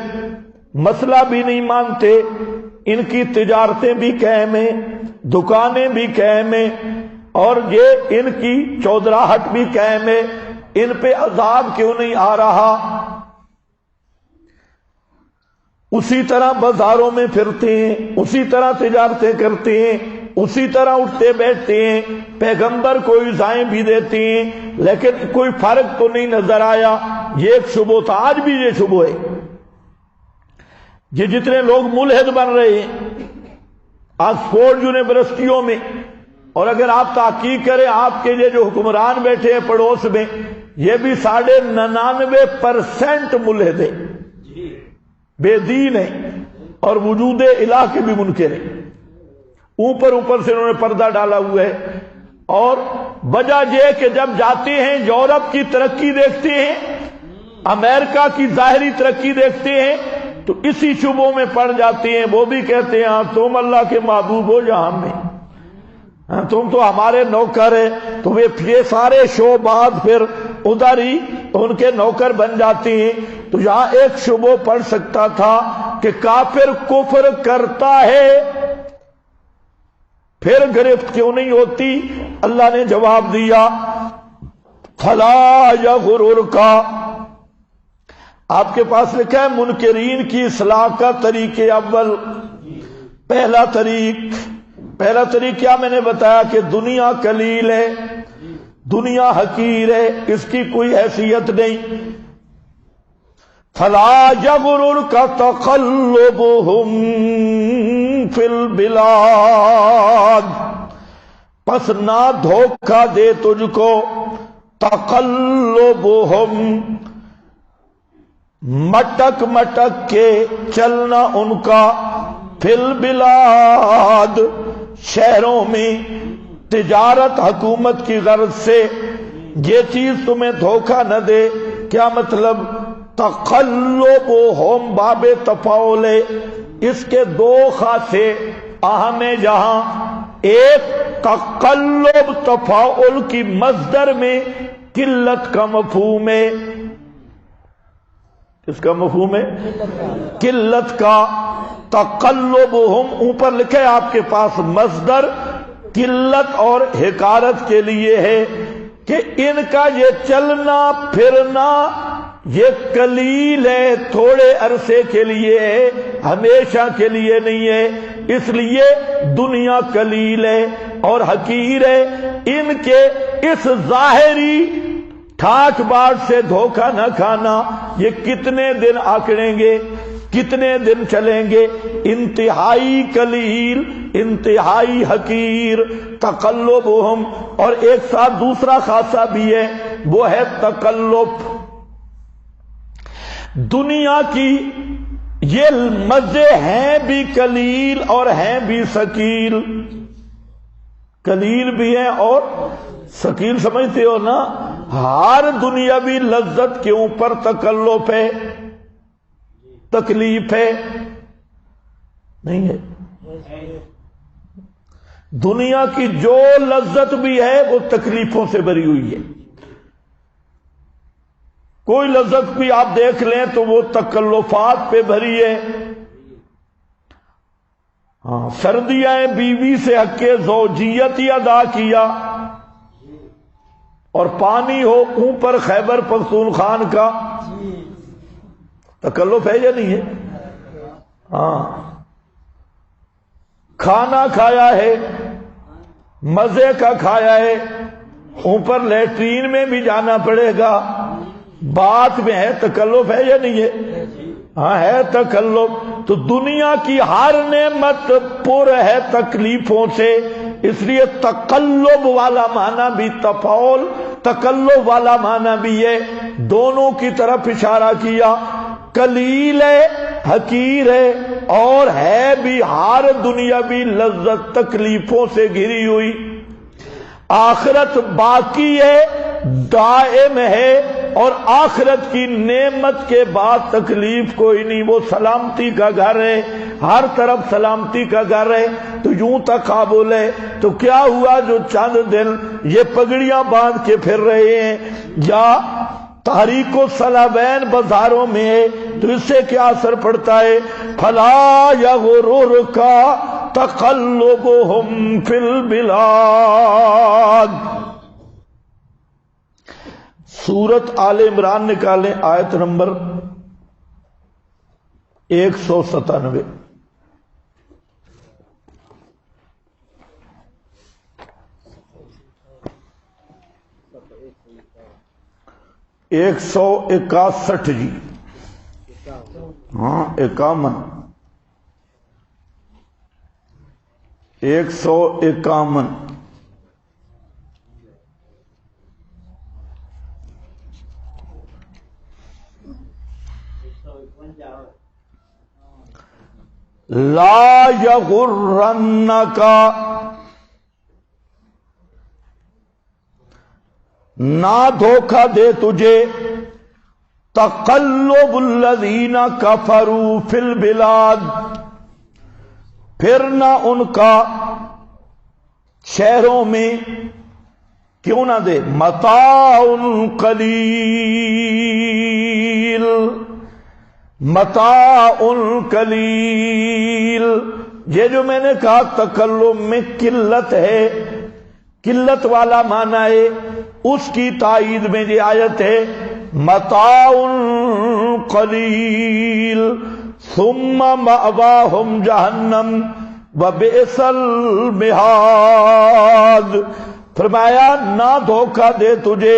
مسئلہ بھی نہیں مانتے، ان کی تجارتیں بھی قائم ہیں، دکانیں بھی قائم ہیں، اور یہ ان کی چودراہٹ بھی قائم ہے، ان پہ عذاب کیوں نہیں آ رہا؟ اسی طرح بازاروں میں پھرتے ہیں، اسی طرح تجارتیں کرتے ہیں، اسی طرح اٹھتے بیٹھتے ہیں، پیغمبر کو عزائیں بھی دیتے ہیں، لیکن کوئی فرق تو نہیں نظر آیا۔ یہ ایک شبہ تھا، آج بھی یہ شبہ ہے۔ یہ جتنے لوگ ملحد بن رہے ہیں آکسفورڈ یونیورسٹیوں میں، اور اگر آپ تحقیق کریں آپ کے یہ جو حکمران بیٹھے ہیں پڑوس میں، یہ بھی 99.5% ملحد ہیں، بے دین ہیں اور وجود الہ کے بھی منکر ہیں۔ اوپر سے انہوں نے پردہ ڈالا ہوا ہے، اور وجہ یہ کہ جب جاتے ہیں یورپ کی ترقی دیکھتے ہیں، امریکہ کی ظاہری ترقی دیکھتے ہیں، تو اسی شبوں میں پڑ جاتے ہیں۔ وہ بھی کہتے ہیں ہاں تم اللہ کے محبوب ہو یا ہم ہیں، ہاں تم تو ہمارے نوکر ہیں، تو یہ سارے شعبات پھر ادھر ہی ان کے نوکر بن جاتے ہیں۔ تو یہاں ایک شبہ پڑ سکتا تھا کہ کافر کفر کرتا ہے پھر گرفت کیوں نہیں ہوتی؟ اللہ نے جواب دیا فلا یغررک۔ آپ کے پاس لکھا ہے منکرین کی اصلاح کا طریق اول۔ پہلا طریق کیا میں نے بتایا کہ دنیا قلیل ہے، دنیا حقیر ہے، اس کی کوئی حیثیت نہیں۔ فلا یغررک تقلبہم فی البلاد، پس نہ دھوکہ دے تجھ کو تقلبہم، مٹک مٹک کے چلنا ان کا، فی البلاد، شہروں میں تجارت حکومت کی غرض سے، یہ چیز تمہیں دھوکہ نہ دے۔ کیا مطلب؟ تقلبہم باب تفاعل، اس کے 2 خاصے اہم ہیں جہاں، ایک تقلب تفاعل کی مصدر میں قلت کا مفہوم ہے، اس کا مفہوم ہے قلت کا۔ تقلبہم اوپر لکھے آپ کے پاس، مصدر قلت اور حقارت کے لیے ہے کہ ان کا یہ چلنا پھرنا یہ قلیل ہے، تھوڑے عرصے کے لیے ہے، ہمیشہ کے لیے نہیں ہے، اس لیے دنیا قلیل ہے اور حقیر ہے۔ ان کے اس ظاہری ٹھاٹ باٹ سے دھوکہ نہ کھانا۔ یہ کتنے دن آکڑیں گے، کتنے دن چلیں گے؟ انتہائی قلیل، انتہائی حقیر۔ تقلبہم، اور ایک ساتھ دوسرا خاصہ بھی ہے، وہ ہے تقلب دنیا کی۔ یہ مزے ہیں بھی قلیل اور ہیں بھی ثقیل، قلیل بھی ہیں اور ثقیل، سمجھتے ہو نا؟ ہر دنیاوی لذت کے اوپر تکلف ہے، تکلیف ہے، نہیں ہے؟ دنیا کی جو لذت بھی ہے وہ تکلیفوں سے بری ہوئی ہے. کوئی لذت بھی آپ دیکھ لیں تو وہ تکلفات پہ بھری ہے. ہاں، سردیاں بیوی سے حق زوجیت ہی ادا کیا، اور پانی ہو اوپر خیبر پختونخوا کا، تکلف ہے یا نہیں ہے؟ ہاں، کھانا کھایا ہے، مزے کا کھایا ہے، اوپر لیٹرین میں بھی جانا پڑے گا، بات میں ہے، تکلف ہے یا نہیں ہے؟ ہاں ہے تکلف. تو دنیا کی ہر نعمت پر ہے تکلیفوں سے، اس لیے تقلب والا معنی بھی تفعول، تقلب والا معنی بھی ہے، دونوں کی طرف اشارہ کیا. قلیل ہے، حقیر ہے، اور ہے بھی ہر دنیاوی لذت تکلیفوں سے گھری ہوئی. آخرت باقی ہے، دائم ہے، اور آخرت کی نعمت کے بعد تکلیف کوئی نہیں، وہ سلامتی کا گھر ہے، ہر طرف سلامتی کا گھر ہے. تو یوں تقابل ہے. تو کیا ہوا جو چند دن یہ پگڑیاں باندھ کے پھر رہے ہیں یا تحریک الصلابین بازاروں میں ہے، تو اس سے کیا اثر پڑتا ہے؟ فلا یغررک تقلبہم فی البلاد. سورت آل عمران نکالیں، آیت نمبر 197. ایک 161 جی، ہاں 51، 151. لا یغرنک، نہ دھوکہ دے تجھے، تقلب الذین کفروا فی البلاد، پھرنا ان کا شہروں میں، کیوں نہ دے؟ متاع قلیل، متاع قلیل. یہ جو میں نے کہا تکلم میں قلت ہے، قلت والا معنی ہے، اس کی تائید میں یہ آیت ہے متاع قلیل ثم مأواہم جہنم وبئس المہاد. فرمایا نہ دھوکہ دے تجھے،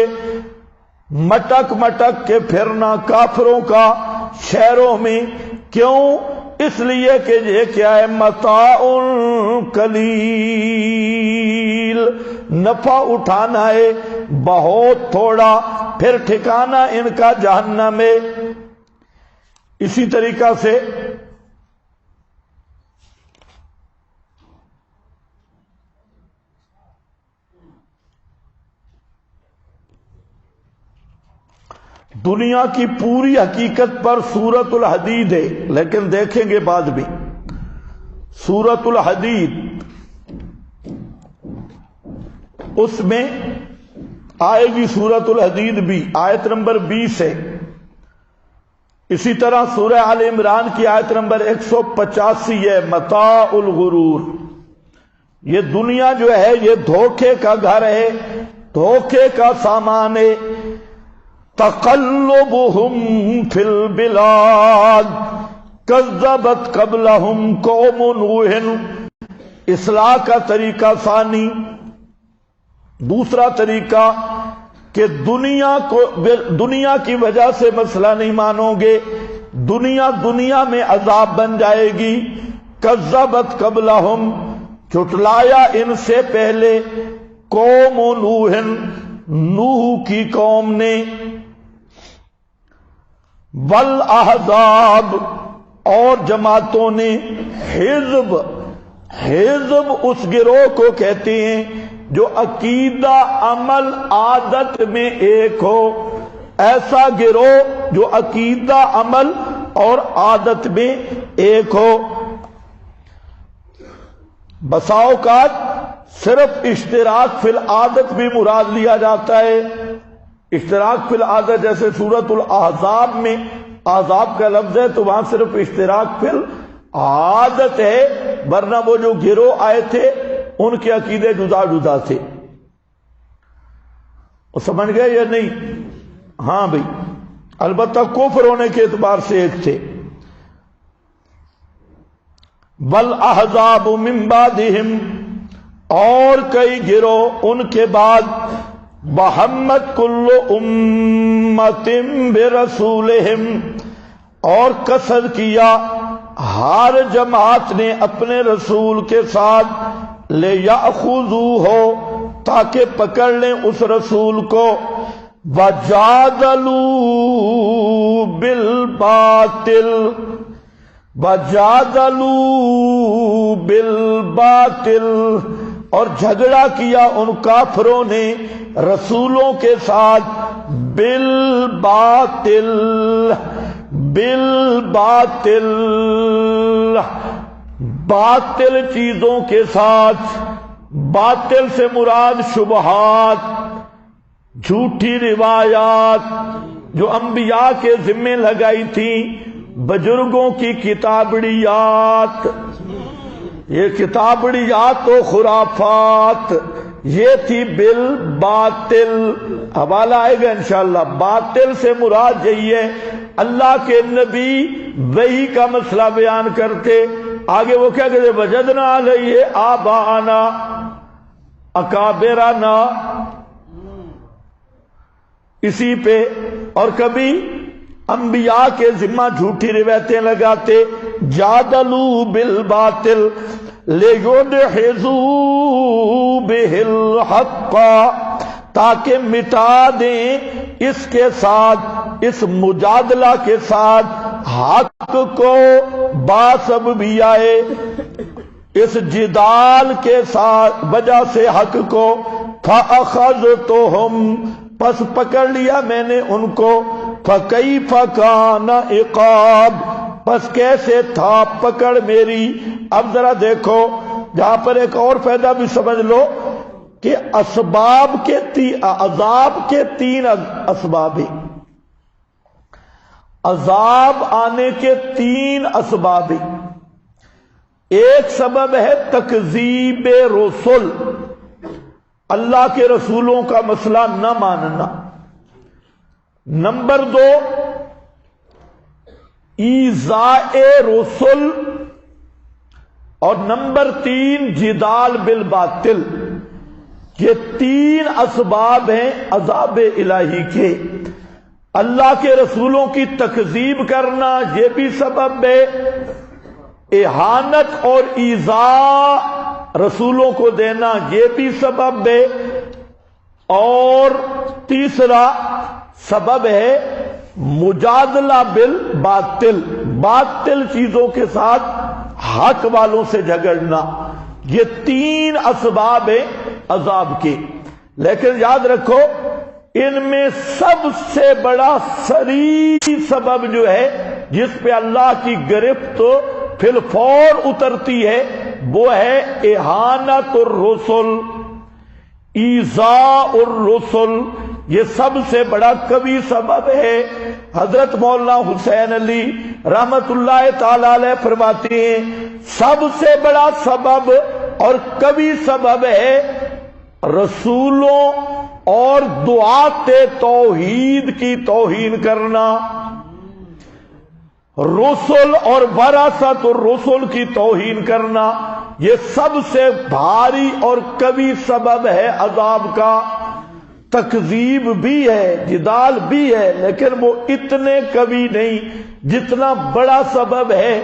مٹک مٹک کے پھرنا کافروں کا شہروں میں. کیوں؟ اس لیے کہ یہ کیا ہے؟ متاع قلیل، نفع اٹھانا ہے بہت تھوڑا، پھر ٹھکانا ان کا جہنم ہے. اسی طریقہ سے دنیا کی پوری حقیقت پر سورۃ الحدید ہے، لیکن دیکھیں گے بعد میں. سورۃ الحدید اس میں آئے گی سورۃ الحدید بھی، آیت نمبر 20 ہے. اسی طرح سورہ آل عمران کی آیت نمبر 185 ہے متاع الغرور. یہ دنیا جو ہے یہ دھوکے کا گھر ہے، دھوکے کا سامان ہے. تقلبہم فی البلاد کذبت قبلہم قوم نوح. اصلاح کا طریقہ ثانی، دوسرا طریقہ کہ دنیا کی وجہ سے مسئلہ نہیں مانو گے، دنیا میں عذاب بن جائے گی. کذبت قبلہم، جھٹلایا ان سے پہلے، قوم نوح، نوح کی قوم نے، والاحزاب، اور جماعتوں نے. حزب، حزب اس گروہ کو کہتے ہیں جو عقیدہ عمل عادت میں ایک ہو، ایسا گروہ جو عقیدہ عمل اور عادت میں ایک ہو. بسا اوقات صرف اشتراک فی العادت بھی مراد لیا جاتا ہے. اشتراک فی العادت جیسے سورۃ الاحزاب میں احزاب کا لفظ ہے تو وہاں صرف اشتراک فی العادت ہے، ورنہ وہ جو گروہ آئے تھے ان کے عقیدے جدا جدا تھے. سمجھ گئے یا نہیں؟ ہاں بھائی، البتہ کفر ہونے کے اعتبار سے ایک تھے. والاحزاب من بعدہم، اور کئی گروہ ان کے بعد، بہمت کل امت برسولہم، اور قصد کیا ہر جماعت نے اپنے رسول کے ساتھ، لیأخذوہ، تاکہ پکڑ لیں اس رسول کو، وجادلوا بالباطل، وجادلوا بالباطل، اور جھگڑا کیا ان کافروں نے رسولوں کے ساتھ، بالباطل، بالباطل، باطل چیزوں کے ساتھ. باطل سے مراد شبہات، جھوٹی روایات جو انبیاء کے ذمے لگائی تھی، بزرگوں کی کتابڑیات، یہ کتابڑیات و خرافات، یہ تھی بالباطل. حوالہ آئے گا انشاءاللہ. باطل سے مراد یہی ہے اللہ کے نبی وحی کا مسئلہ بیان کرتے، آگے وہ کیا کہتے، وجدنا علیہ آباءنا اکابرنا، اسی پہ. اور کبھی انبیاء کے ذمہ جھوٹی روایتیں لگاتے، جادلوا بالباطل لیدحضوا بہ الحق، تاکہ مٹا دیں اس کے ساتھ، اس مجادلہ کے ساتھ، حق کو باسبب بھی آئے، اس جدال کے ساتھ وجہ سے حق کو. فَأَخَذْتُهُمْ، پس پکڑ لیا میں نے ان کو. فَكَيْفَ كَانَ عِقَابِ، پس کیسے تھا پکڑ میری. اب ذرا دیکھو جہاں پر ایک اور فائدہ بھی سمجھ لو کہ اسباب کے عذاب کے تین اسباب ہیں. عذاب آنے کے تین اسباب ہیں. ایک سبب ہے تکذیب رسل، اللہ کے رسولوں کا مسئلہ نہ ماننا. نمبر دو، ایذاء رسل، اور نمبر تین، جدال بالباطل. یہ تین اسباب ہیں عذاب الہی کے. اللہ کے رسولوں کی تکذیب کرنا یہ بھی سبب ہے، اہانت اور ایذاء رسولوں کو دینا یہ بھی سبب ہے، اور تیسرا سبب ہے مجادلہ بالباطل، باطل چیزوں کے ساتھ حق والوں سے جھگڑنا. یہ تین اسباب ہیں عذاب کے. لیکن یاد رکھو ان میں سب سے بڑا صریح سبب جو ہے جس پہ اللہ کی گرفت فی الفور اترتی ہے وہ ہے اہانت الرسل، ایذاء الرسل. یہ سب سے بڑا قوی سبب ہے. حضرت مولانا حسین علی رحمت اللہ تعالی علیہ فرماتے ہیں سب سے بڑا سبب اور قوی سبب ہے رسولوں اور دعات توحید کی توہین کرنا، رسل اور وراثت الرسل کی توہین کرنا. یہ سب سے بھاری اور قوی سبب ہے عذاب کا. تکذیب بھی ہے، جدال بھی ہے، لیکن وہ اتنے قوی نہیں جتنا بڑا سبب ہے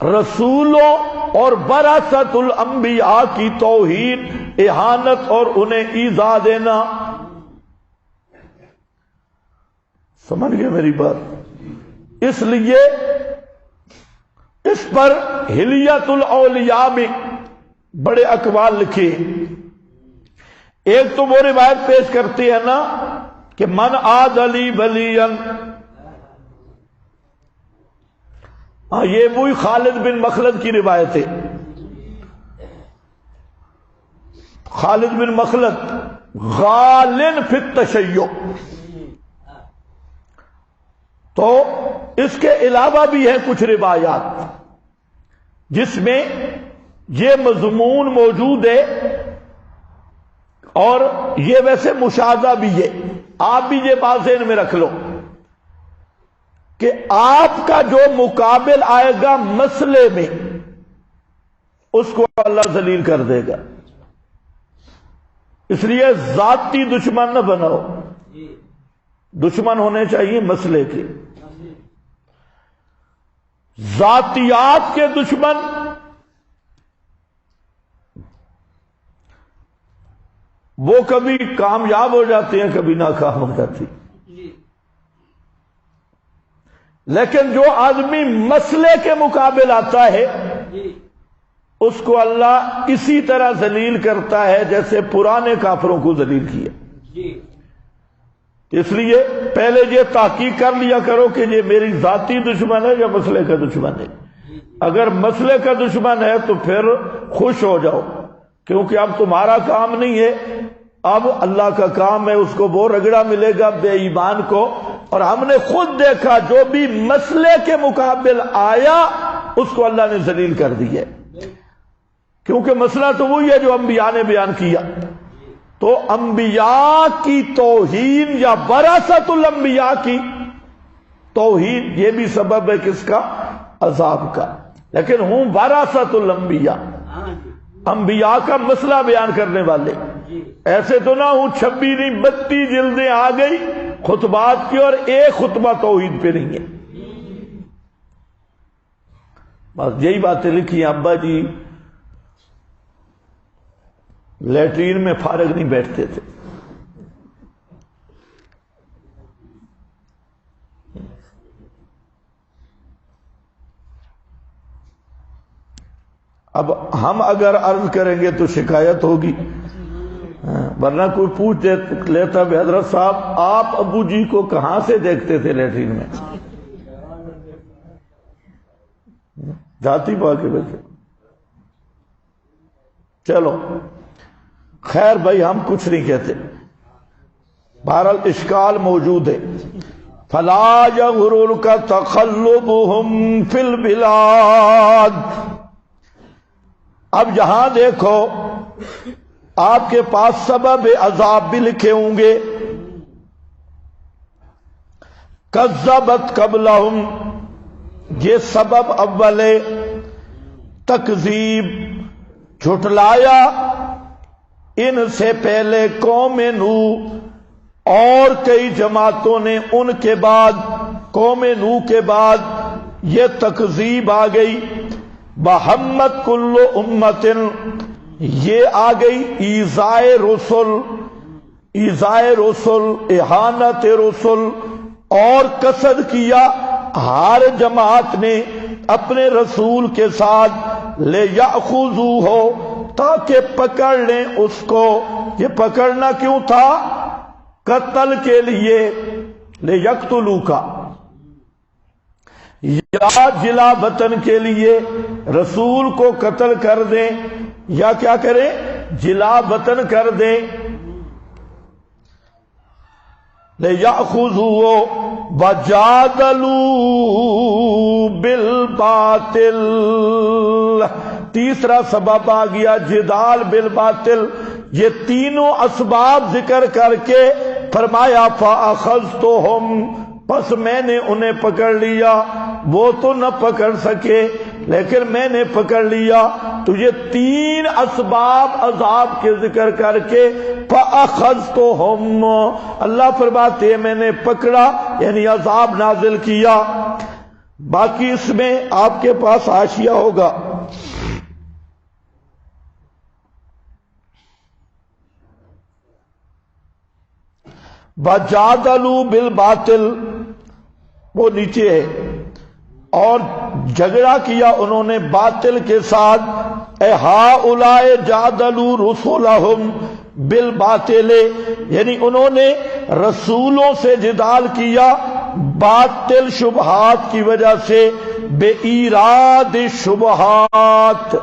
رسولوں اور وراثت الانبیاء کی توہین، اہانت اور انہیں ایذا دینا. سمجھ گئے میری بات؟ اس لیے اس پر حلیت الاولیاء میں بڑے اقوال لکھے. ایک تو وہ روایت پیش کرتے ہیں نا کہ من عاد علی ولیًا، یہ وہی خالد بن مخلد کی روایت ہے. خالد بن مخلد غالن فی التشیع. تو اس کے علاوہ بھی ہیں کچھ روایات جس میں یہ مضمون موجود ہے، اور یہ ویسے مشاہدہ بھی ہے. آپ بھی یہ بات ذہن میں رکھ لو کہ آپ کا جو مقابل آئے گا مسئلے میں اس کو اللہ ذلیل کر دے گا. اس لیے ذاتی دشمن نہ بناؤ، دشمن ہونے چاہیے مسئلے کے. ذاتیات کے دشمن وہ کبھی کامیاب ہو جاتے ہیں، کبھی ناکام ہو جاتی. لیکن جو آدمی مسئلے کے مقابل آتا ہے اس کو اللہ اسی طرح ذلیل کرتا ہے جیسے پرانے کافروں کو ذلیل کیا. اس لیے پہلے یہ تحقیق کر لیا کرو کہ یہ میری ذاتی دشمن ہے یا مسئلے کا دشمن ہے. اگر مسئلے کا دشمن ہے تو پھر خوش ہو جاؤ، کیونکہ اب تمہارا کام نہیں ہے، اب اللہ کا کام ہے. اس کو وہ رگڑا ملے گا بے ایمان کو. اور ہم نے خود دیکھا جو بھی مسئلے کے مقابل آیا اس کو اللہ نے ذلیل کر دیا، کیونکہ مسئلہ تو وہی ہے جو انبیاء نے بیان کیا. تو انبیاء کی توہین یا وراثت الانبیاء کی توہین یہ بھی سبب ہے کس کا؟ عذاب کا. لیکن ہوں وراثت الانبیاء، انبیاء کا مسئلہ بیان کرنے والے. ایسے تو نہ ہوں 26 نہیں 32 جلدیں آ گئی خطبات کی اور ایک خطبہ توحید پہ نہیں ہے. بس یہی باتیں لکھی ہیں. ابا جی لیٹرین میں فارغ نہیں بیٹھتے تھے. اب ہم اگر عرض کریں گے تو شکایت ہوگی، ورنہ کوئی پوچھ لیتا بھی حضرت صاحب آپ ابو جی کو کہاں سے دیکھتے تھے لیٹرین میں؟ جاتی پا کے بیٹھے. چلو خیر بھائی ہم کچھ نہیں کہتے. بہرحال اشکال موجود ہے. فلا یغررک تقلبهم فی البلاد. اب یہاں دیکھو آپ کے پاس سبب عذاب بھی لکھے ہوں گے. کذبت قبلہم، یہ سبب اول ہے. تکذیب، جھٹلایا ان سے پہلے قوم نوح اور کئی جماعتوں نے ان کے بعد، قوم نوح کے بعد یہ تکذیب آ گئی. بہمت کل امت، یہ آ گئی ایذائے رسل، ایذائے رسل، اہانت رسل، اور قصد کیا ہر جماعت نے اپنے رسول کے ساتھ لے یاخذو ہو، تاکہ پکڑ لیں اس کو. یہ پکڑنا کیوں تھا؟ قتل کے لیے، لے یقتلو کا، یا جلا وطن کے لیے رسول کو قتل کر دیں، یا کیا کریں؟ جلا وطن کر دیں. لِيَأْخُذُوا وَجَادَلُوا بِالْبَاطِلِ. تیسرا سبب آ گیا جدال بالباطل. یہ تینوں اسباب ذکر کر کے فرمایا فَأَخَذْتُهُمْ، پس میں نے انہیں پکڑ لیا. وہ تو نہ پکڑ سکے لیکن میں نے پکڑ لیا. تو یہ تین اسباب عذاب کے ذکر کر کے فَأَخَذْتُهُمْ، اللہ فرماتے ہیں میں نے پکڑا، یعنی عذاب نازل کیا. باقی اس میں آپ کے پاس حاشیہ ہوگا. وَجَادَلُوا بِالْبَاطِلِ، وہ نیچے ہے. اور جھگڑا کیا انہوں نے باطل کے ساتھ. اے ہؤلاء جادلوا رسلهم بالباطل، یعنی انہوں نے رسولوں سے جدال کیا باطل شبہات کی وجہ سے. بے ایراد شبہات،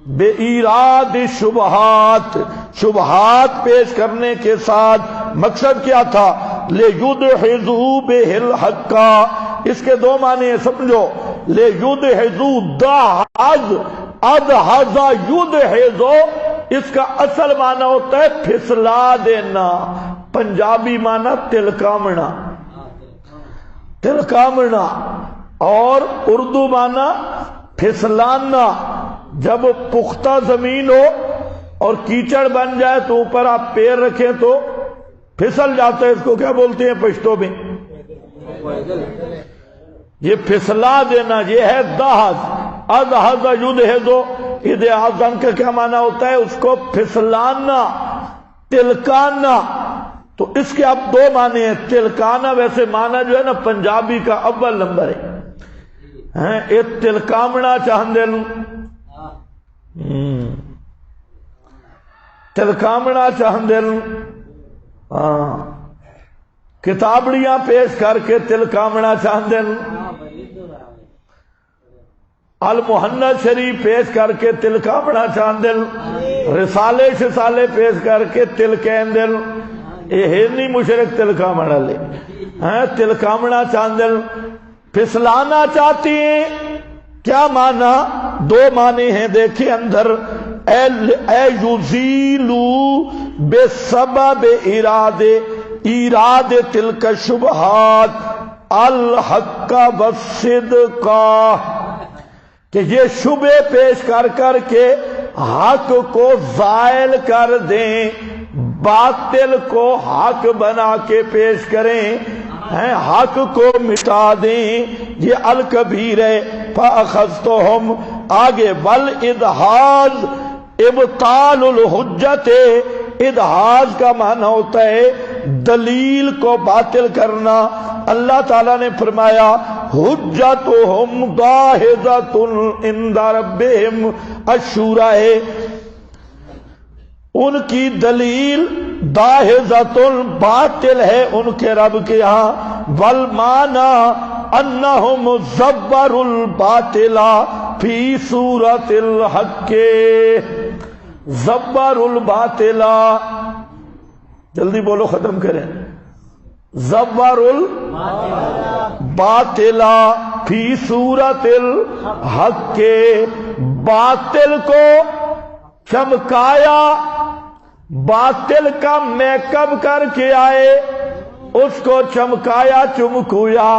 بے ایراد شبہات، شبہات پیش کرنے کے ساتھ مقصد کیا تھا؟ لیدحضوا بہ الحق، اس کے دو معنی ہیں سمجھو. لیدحضوا دحض ادحض یدحض، اس کا اصل معنی ہوتا ہے پھسلا دینا، پنجابی معنی تلکامنا، تلکامنا، اور اردو معنی پھسلانا. جب پختہ زمین ہو اور کیچڑ بن جائے تو اوپر آپ پیر رکھیں تو پھسل جاتا ہے، اس کو کیا بولتے ہیں پشتو میں؟ یہ پھسلا دینا، یہ ہے دحض. ادحض یدحض، ادحاظن کا کیا معنی ہوتا ہے؟ اس کو پھسلانا، تلکانا. تو اس کے اب دو معنی ہیں. تلکانا ویسے معنی جو ہے نا پنجابی کا اول نمبر ہے، ایک تلکامنا چاہندے لوں، تلکامنا چاہندے لوں، کتابڑیاں پیش کر کے تلکامنا چاہندے لوں، المحنت شریف پیش کر کے تلکامنا چاہندے لوں، رسالے شسالے پیش کر کے تل کہندے لوں. یہ نہیں مشرک تلکامنا لے، تلکامنا چاہندے لوں، پھسلانا چاہتی ہیں. کیا معنی؟ دو معنی ہیں دیکھیں اندر. اے یزیلو بسبب ایراد تلک شبہات الحق والصدق، کہ یہ شبہ پیش کر کر کے حق کو زائل کر دیں، باطل کو حق بنا کے پیش کریں، حق کو مٹا دیں. یہ الکبیر ہے. فاخذتہم، آگے والادحاظ ابطال الحجت، ادحاظ کا معنی ہوتا ہے دلیل کو باطل کرنا. اللہ تعالیٰ نے فرمایا حجتہم داحضۃ عند ربہم، الشورى ہے، ان کی دلیل داحضۃ باطل ہے ان کے رب کے ہاں. والمعنی انہم زبروا الباطل فی صورت الحق، زبروا الباطل، جلدی بولو ختم کریں. زبروا الباطل فی صورت الحق، باطل کو چمکایا، باطل کا میک اپ کر کے آئے، اس کو چمکایا چمکویا.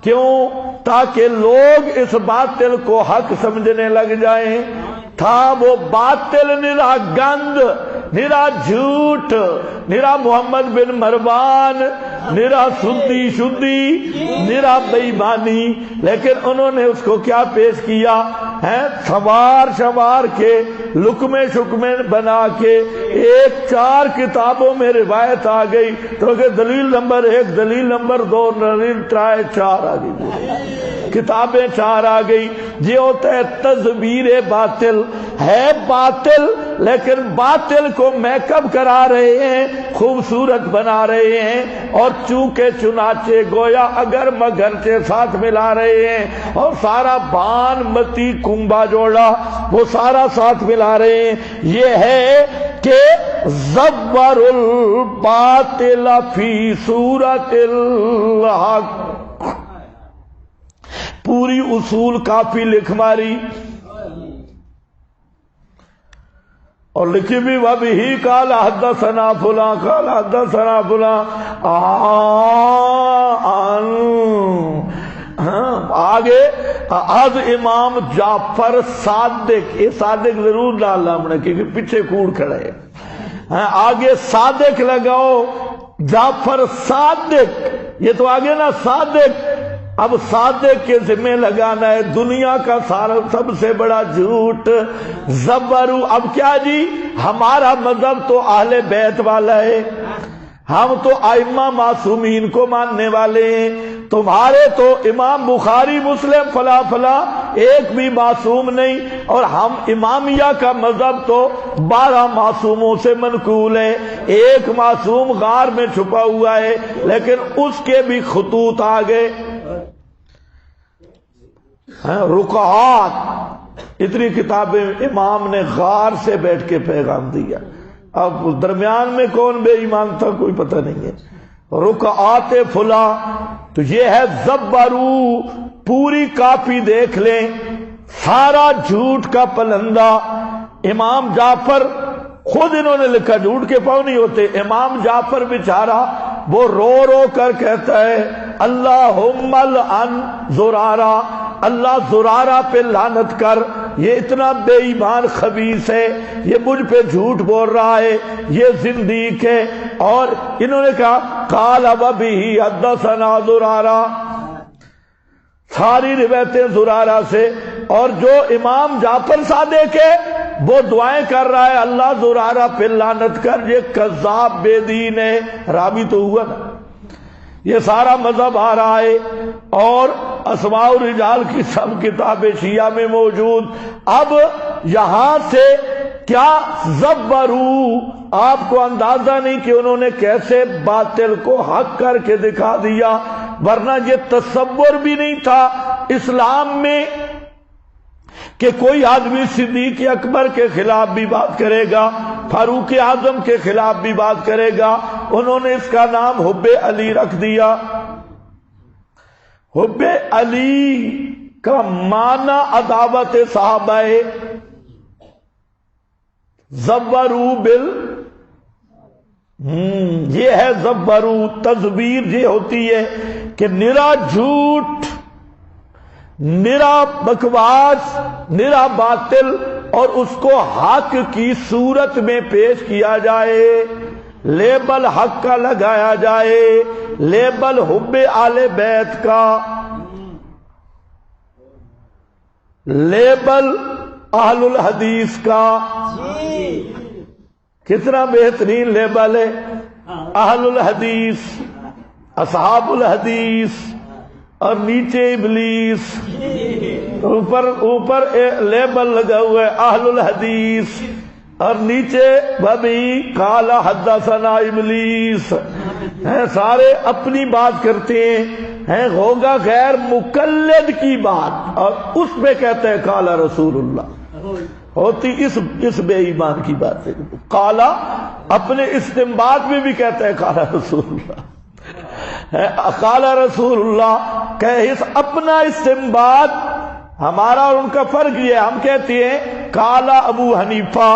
کیوں؟ تاکہ لوگ اس باطل کو حق سمجھنے لگ جائیں. تھا وہ باطل نرا گند، نرا جھوٹ، نرا محمد بن مروان، نرا سدی شدی، نرا بےایمانی. لیکن انہوں نے اس کو کیا پیش کیا ہے؟ سوار شوار کے، لکمے شکمے بنا کے، ایک 4 کتابوں میں روایت آ گئی تو کہ دلیل نمبر 1، دلیل نمبر 2، دلیل 3، 4 آ گئی، کتابیں 4 آ گئی. یہ ہوتا ہے تزویر باطل. ہے باطل لیکن باطل کو میک اپ کرا رہے ہیں، خوبصورت بنا رہے ہیں، اور چونکہ چنانچہ گویا اگر مگرچہ ساتھ ملا رہے ہیں، اور سارا بان متی کنبا جوڑا وہ سارا ساتھ ملا رہے ہیں. یہ ہے کہ زبر الباطل فی صورت الحق. پوری اصول کافی لکھ ماری اور لکھی بھی وَبِهِ قال حدثنا فلاں قال حدثنا فلاں. آگے از امام جعفر صادق، یہ صادق ضرور ڈالنا ہم نے کیونکہ پیچھے کوڑ کھڑے ہیں. آگے صادق لگاؤ، جعفر صادق، یہ تو آگے نا صادق. اب صادق کے ذمہ لگانا ہے دنیا کا سب سے بڑا جھوٹ. زبرو، اب کیا جی، ہمارا مذہب تو اہل بیت والا ہے، ہم تو ائمہ معصومین کو ماننے والے ہیں. تمہارے تو امام بخاری مسلم فلا فلا ایک بھی معصوم نہیں، اور ہم امامیہ کا مذہب تو 12 معصوموں سے منقول ہے. ایک معصوم غار میں چھپا ہوا ہے، لیکن اس کے بھی خطوط آ گئے. رکعات اتنی کتابیں امام نے غار سے بیٹھ کے پیغام دیا. اب درمیان میں کون بے ایمان تھا کوئی پتہ نہیں ہے. رکعات فلاں تو یہ ہے زبرو، پوری کاپی دیکھ لیں، سارا جھوٹ کا پلندہ. امام جعفر خود انہوں نے لکھا، جھوٹ کے پاؤں نہیں ہوتے. امام جعفر بیچارہ وہ رو رو کر کہتا ہے اللہم لعن زرارہ، اللہ زرارہ پہ لعنت کر، یہ اتنا بے ایمان خبیث ہے، یہ مجھ پہ جھوٹ بول رہا ہے، یہ زندیق ہے. اور انہوں نے کہا قال وبہ حدثنا زرارہ، ساری روایتیں زرارہ سے. اور جو امام جعفر صادق ہے وہ دعائیں کر رہا ہے اللہ زرارہ پہ لعنت کر، یہ کذاب بے دین ہے. راوی تو ہوا نا. یہ سارا مذہب آ رہا ہے اور اسماء الرجال کی سب کتابیں شیعہ میں موجود. اب یہاں سے کیا زبرو، آپ کو اندازہ نہیں کہ انہوں نے کیسے باطل کو حق کر کے دکھا دیا. ورنہ یہ تصور بھی نہیں تھا اسلام میں کہ کوئی آدمی صدیق اکبر کے خلاف بھی بات کرے گا، فاروق اعظم کے خلاف بھی بات کرے گا. انہوں نے اس کا نام حب علی رکھ دیا. حب علی کا معنی عداوت صحابہ. زبرو یہ ہے زبرو. تزویر یہ ہوتی ہے کہ نرا جھوٹ، نرا بکواس، نرا باطل، اور اس کو حق کی صورت میں پیش کیا جائے، لیبل حق کا لگایا جائے، لیبل حب آل بیت کا، لیبل اہل الحدیث کا. کتنا بہترین لیبل ہے، اہل الحدیث، اصحاب الحدیث، اور نیچے ابلیس، اوپر لیبل لگا ہوا ہے اہل الحدیث، اور نیچے بھابی قال حدثنا ابلیس. سارے اپنی بات کرتے ہیں، ہوگا غیر مقلد کی بات، اور اس پہ کہتے ہیں قال رسول اللہ. ہوتی اس بے ایمان کی بات ہے. قال اپنے استنباط میں بھی کہتا ہے قال رسول اللہ، قال رسول اللہ کہ اپنا استنباط. ہمارا اور ان کا فرق یہ ہے، ہم کہتے ہیں قال ابو حنیفہ،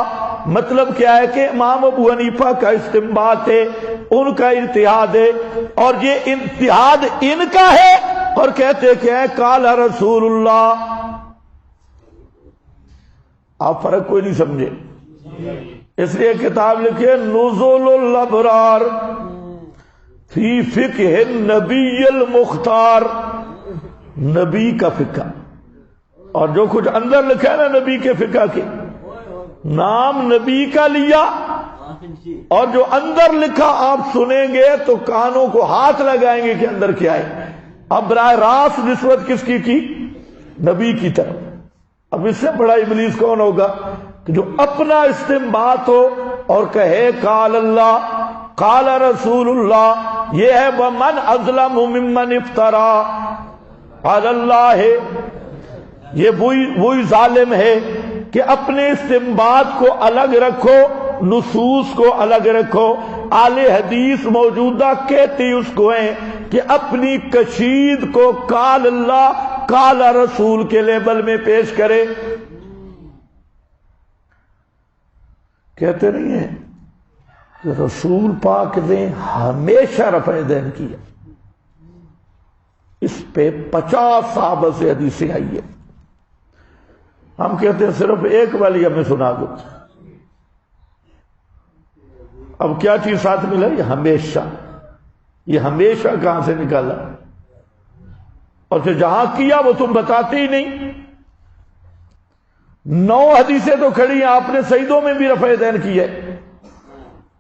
مطلب کیا ہے کہ امام ابو حنیفہ کا استنباط ہے، ان کا اجتہاد ہے، اور یہ اجتہاد ان کا ہے، اور کہتے کیا ہے قال رسول اللہ. آپ فرق کوئی نہیں سمجھے، اس لیے کتاب لکھے نزول الابرار فی فقہ النبی المختار، نبی کا فقہ. اور جو کچھ اندر لکھا ہے نا نبی کے فقہ کے، نام نبی کا لیا، اور جو اندر لکھا آپ سنیں گے تو کانوں کو ہاتھ لگائیں گے کہ اندر کیا ہے. اب براہ راست نسبت کس کی نبی کی طرف. اب اس سے بڑا ابلیس کون ہوگا کہ جو اپنا استنباط ہو اور کہے قال اللہ قال رسول اللہ. یہ ہے ومن اظلم ممن افترا علی اللہ، یہ وہی ظالم ہے کہ اپنے استنباط کو الگ رکھو، نصوص کو الگ رکھو. اہل حدیث موجودہ کہتی اس کو ہیں کہ اپنی کشید کو قال اللہ قال رسول کے لیبل میں پیش کرے. کہتے نہیں ہیں کہ رسول پاک نے ہمیشہ رفع دین کیا. اس پہ 50 صحابہ سے حدیثیں آئی ہیں. ہم کہتے ہیں صرف ایک والی ہمیں سنا دو. اب کیا چیز ساتھ ملا؟ یہ ہمیشہ. یہ ہمیشہ کہاں سے نکالا؟ اور جو جہاں کیا وہ تم بتاتے ہی نہیں. 9 حدیثیں تو کھڑی ہیں، آپ نے سجدوں میں بھی رفع دین کی ہے،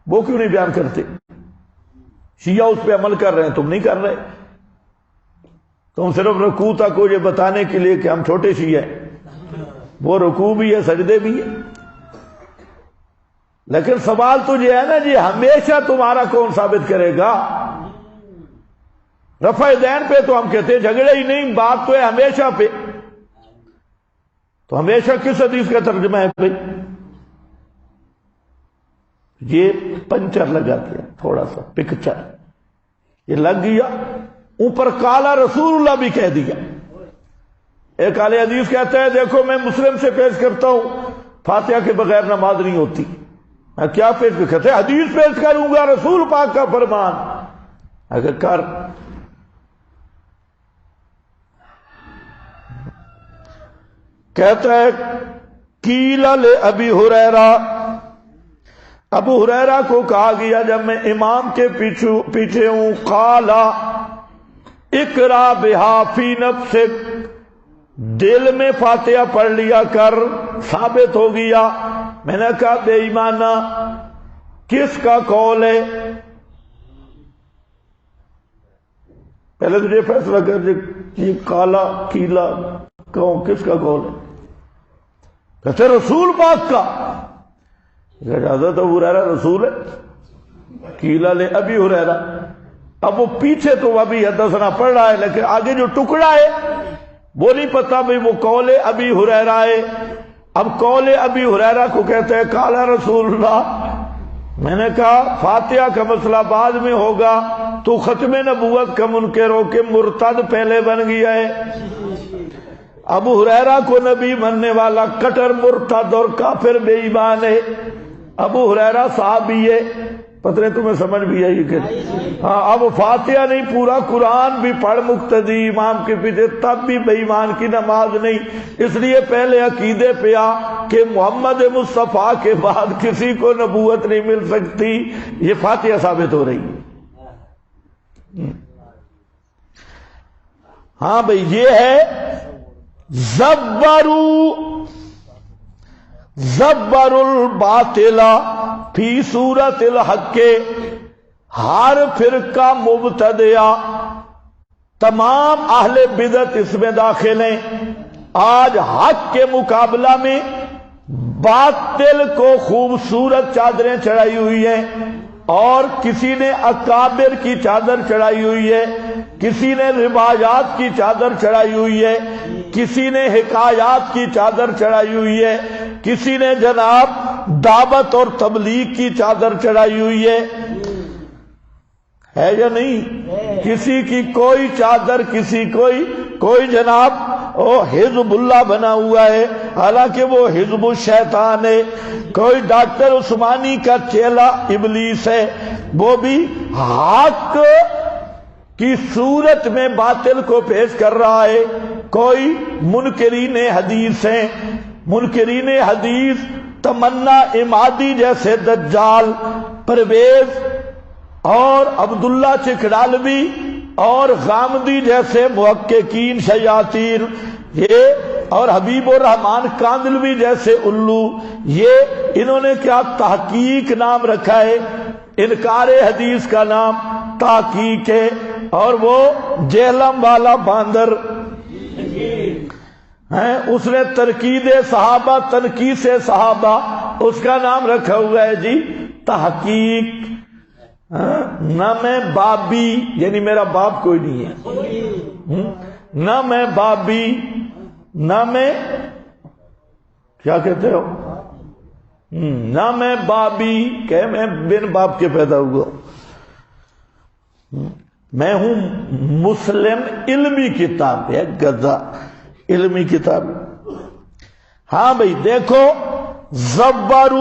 وہ کیوں نہیں بیان کرتے؟ شیعہ اس پہ عمل کر رہے ہیں، تم نہیں کر رہے. تم صرف رکوع تک کو یہ بتانے کے لیے کہ ہم چھوٹے شیعہ ہیں. وہ رکوع بھی ہے، سجدے بھی ہے. لیکن سوال تو یہ ہے نا جی ہمیشہ تمہارا کون ثابت کرے گا؟ رفع دین پہ تو ہم کہتے ہیں جھگڑے ہی نہیں، بات تو ہے ہمیشہ پہ. تو ہمیشہ کس حدیث کا ترجمہ ہے بھائی؟ یہ پنچر لگا دیا، تھوڑا سا پکچر یہ لگ گیا، اوپر کالا رسول اللہ بھی کہہ دیا۔ ایک اہل حدیث کہتا ہے دیکھو میں مسلم سے پیش کرتا ہوں فاتحہ کے بغیر نماز نہیں ہوتی۔ میں کیا پیش کہتے ہیں حدیث پیش کروں گا، رسول پاک کا فرمان۔ اگر کر کہتا ہے قیل لأبی ہریرہ، ابو ہریرہ کو کہا گیا جب میں امام کے پیچھے ہوں، قال اقرا بہا فی نفسک، دل میں فاتحہ پڑھ لیا کر، ثابت ہو گیا۔ میں نے کہا بے ایمانہ کس کا قول ہے؟ پہلے تجھے فیصلہ کر دے یہ کالا کیلا کہوں کس کا قول ہے؟ کہتے رسول پاک کا۔ اجازت ابو ہریرہ رسول ہے، قیل لأبی ہریرہ۔ اب وہ پیچھے تو ابھی حدثنا پڑھ رہا ہے لیکن آگے جو ٹکڑا ہے وہ نہیں پتا بھئی وہ قول ابی ہریرہ ہے۔ اب قول ابی ہریرہ کو کہتے ہیں قال رسول اللہ۔ میں نے کہا فاتحہ کا مسئلہ بعد میں ہوگا، تو ختم نبوت کا منکر ہو کے مرتد پہلے بن گیا ہے۔ ابو ہریرہ کو نبی ماننے والا کٹر مرتد اور کافر بے ایمان ہے۔ ابو ہریرہ صحابی ہے، پتہ نہیں تمہیں سمجھ بھی آئی کہ ہاں۔ اب فاتحہ نہیں پورا قرآن بھی پڑھ مقتدی امام کے پیچھے تب بھی بے ایمان کی نماز نہیں۔ اس لیے پہلے عقیدے پہ آ کہ محمد مصطفیٰ کے بعد کسی کو نبوت نہیں مل سکتی، یہ فاتحہ ثابت ہو رہی ہے۔ ہاں بھئی یہ ہے زبر الباطل فی صورت الحق، ہر فرقہ مبتدعہ تمام اہل بدعت اس میں داخل ہیں۔ آج حق کے مقابلہ میں باطل کو خوبصورت چادریں چڑھائی ہوئی ہیں، اور کسی نے اکابر کی چادر چڑھائی ہوئی ہے، کسی نے روایات کی چادر چڑھائی ہوئی ہے، کسی نے حکایات کی چادر چڑھائی ہوئی ہے، کسی نے جناب دعوت اور تبلیغ کی چادر چڑھائی ہوئی ہے یا نہیں؟ کسی کی کوئی چادر، کسی کوئی جناب حزب اللہ بنا ہوا ہے حالانکہ وہ حزب الشیطان ہے، کوئی ڈاکٹر عثمانی کا چیلا ابلیس ہے، وہ بھی حق کی صورت میں باطل کو پیش کر رہا ہے۔ کوئی منکرین حدیث ہیں، منکرین حدیث تمنا امادی جیسے دجال، پرویز اور عبداللہ چکڑالوی اور غامدی جیسے محققین شیاطین، یہ اور حبیب الرحمان کاندلوی جیسے الو، یہ انہوں نے کیا تحقیق نام رکھا ہے، انکار حدیث کا نام تحقیق ہے، اور وہ جہلم والا باندر ہیں، اس نے تنقید صحابہ، تنقیس صحابہ، اس کا نام رکھا ہوا ہے جی تحقیق۔ نہ میں بابی، یعنی میرا باپ کوئی نہیں ہے، نہ میں بابی، نہ میں کیا کہتے ہو، نہ میں بابی کہ میں بن باپ کے پیدا ہوا، میں ہوں مسلم علمی کتاب ہے، گدا علمی کتاب۔ ہاں بھئی دیکھو زبر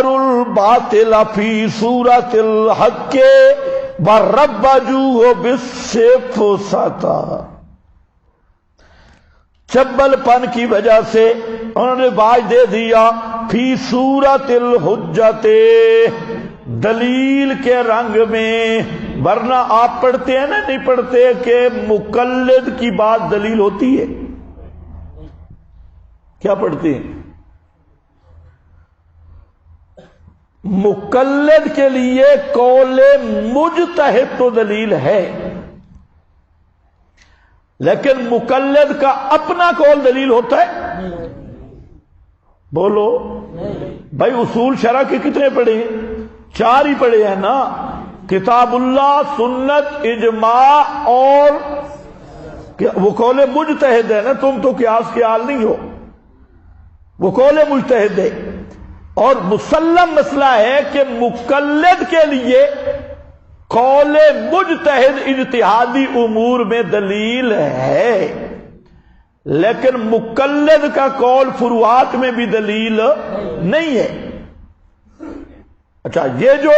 الباطل فی صورت الحق وربجوہ بالسیف ساتا، چبل پن کی وجہ سے انہوں نے باج دے دیا فی صورت الحجت، دلیل کے رنگ میں، ورنہ آپ پڑھتے ہیں نا، نہیں پڑھتے کہ مقلد کی بات دلیل ہوتی ہے، کیا پڑھتے ہیں؟ مقلد کے لیے قول مجتہد تو دلیل ہے، لیکن مقلد کا اپنا قول دلیل ہوتا ہے؟ بولو بھائی، اصول شرع کے کتنے پڑھے ہیں؟ 4 ہی پڑھے ہیں نا، کتاب اللہ، سنت، اجماع، اور وہ قول مجتہد ہے نا، تم تو قیاس کے حال نہیں ہو، وہ قول مجتہد ہے۔ اور مسلم مسئلہ ہے کہ مقلد کے لیے قول مجتہد اجتہادی امور میں دلیل ہے، لیکن مقلد کا قول فروعات میں بھی دلیل نہیں ہے۔ اچھا، یہ جو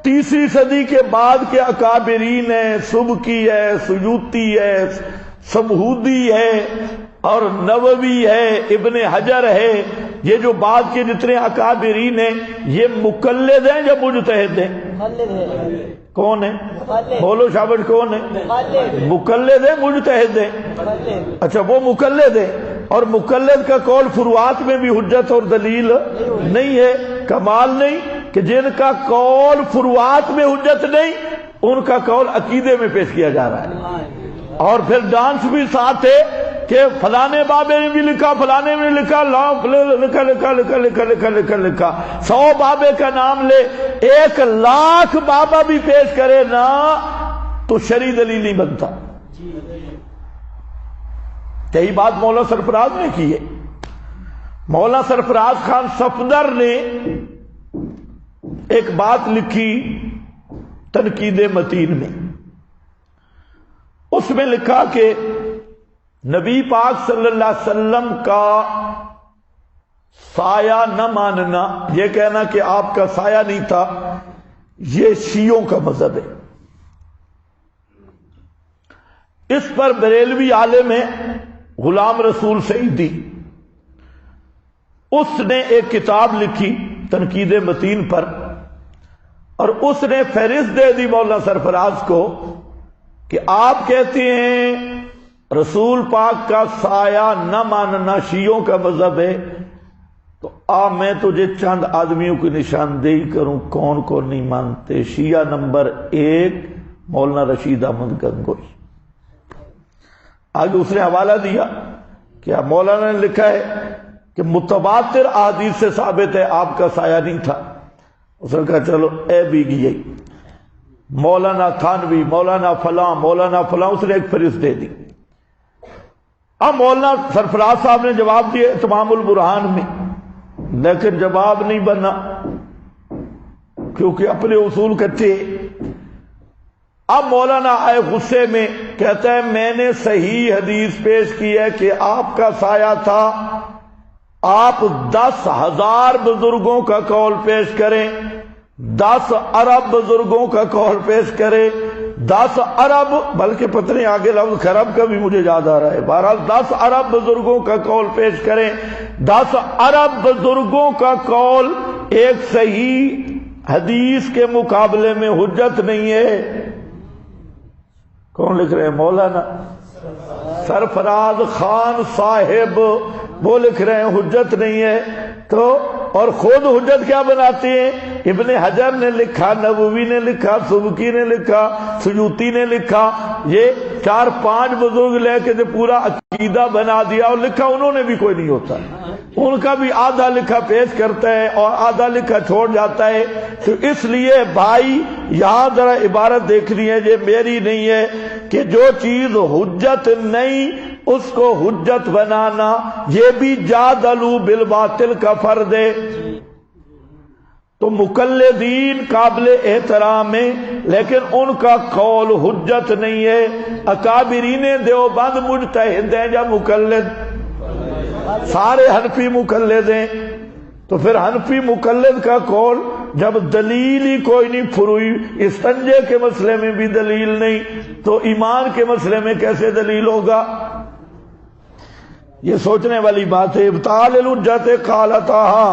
تیسری صدی کے بعد کے اکابرین ہیں، سبکی ہے، سیوطی ہے، سمہودی ہے، اور نووی ہے، ابن حجر ہے، یہ جو بعد کے جتنے اکابرین ہیں، یہ مقلد ہیں یا مجتہد ہیں؟ کون ہے؟ بولو شابش، کون ہے؟ مقلد ہے، مجتہد ہے؟ اچھا، وہ مقلد ہے، اور مقلد کا قول فروعات میں بھی حجت اور دلیل نہیں ہے۔ کمال نہیں کہ جن کا قول فروعات میں حجت نہیں، ان کا قول عقیدے میں پیش کیا جا رہا ہے، اور پھر ڈانس بھی ساتھ ہے کہ فلانے بابے نے بھی لکھا، فلانے نے لکھا، لکھا لکھا لکھا لکھا لکھا لکھا لکھا 100 بابے کا نام لے، 1,00,000 بابا بھی پیش کرے نا تو شرعی دلیل نہیں بنتا۔ یہی بات مولانا سرفراز نے کی ہے۔ مولانا سرفراز خان صفدر نے ایک بات لکھی تنقید متین میں، اس میں لکھا کہ نبی پاک صلی اللہ علیہ وسلم کا سایہ نہ ماننا، یہ کہنا کہ آپ کا سایہ نہیں تھا، یہ شیعوں کا مذہب ہے۔ اس پر بریلوی عالم ہے غلام رسول سعیدی، اس نے ایک کتاب لکھی تنقید متین پر، اور اس نے فہرست دے دی مولانا سرفراز کو کہ آپ کہتے ہیں رسول پاک کا سایہ نہ ماننا شیعوں کا مذہب ہے، تو میں تجھے چند آدمیوں کی نشاندہی کروں کون کون نہیں مانتے۔ شیعہ نمبر 1 مولانا رشید احمد گنگوئی۔ آگے اس نے حوالہ دیا کہ مولانا نے لکھا ہے کہ متواتر احادیث سے ثابت ہے آپ کا سایہ نہیں تھا۔ اس نے کہا چلو اے بھی گئی، مولانا تھانوی، مولانا فلاں، مولانا فلاں، اس نے ایک فہرست دے دی۔ اب مولانا سرفراز صاحب نے جواب دیا تمام البرہان میں، لیکن جواب نہیں بنا کیونکہ اپنے اصول کچے۔ اب مولانا آئے غصے میں، کہتا ہے میں نے صحیح حدیث پیش کی ہے کہ آپ کا سایہ تھا، آپ 10,000 بزرگوں کا قول پیش کریں، 10 ارب بزرگوں کا قول پیش کریں، 10 ارب، بلکہ پتہ نہیں آگے لفظ خرب کا بھی مجھے یاد آ رہا ہے، بہرحال 10 ارب بزرگوں کا قول پیش کریں۔ 10 ارب بزرگوں کا قول ایک صحیح حدیث کے مقابلے میں حجت نہیں ہے۔ کون لکھ رہے ہیں؟ مولانا سرفراز خان صاحب، وہ لکھ رہے ہیں حجت نہیں ہے۔ تو اور خود حجت کیا بناتے ہیں؟ ابن حجر نے لکھا، نووی نے لکھا، سبکی نے لکھا، سیوطی نے لکھا، یہ 4-5 بزرگ لے کے جو پورا عقیدہ بنا دیا، اور لکھا انہوں نے بھی کوئی نہیں ہوتا، ان کا بھی آدھا لکھا پیش کرتا ہے اور آدھا لکھا چھوڑ جاتا ہے۔ تو اس لیے بھائی یہاں ذرا عبارت دیکھنی ہے، یہ میری نہیں ہے، کہ جو چیز حجت نہیں اس کو حجت بنانا، یہ بھی جادلوا بالباطل کا فرد ہے۔ تو مقلدین قابل احترام ہیں، لیکن ان کا قول حجت نہیں ہے۔ اکابرین دیوبند مجتہد ہیں یا مقلد؟ سارے حنفی مقلد ہیں۔ تو پھر حنفی مقلد کا قول جب دلیل ہی کوئی نہیں، فروعی استنجے کے مسئلے میں بھی دلیل نہیں، تو ایمان کے مسئلے میں کیسے دلیل ہوگا؟ یہ سوچنے والی بات ہے۔ ابطال الحجت قالتها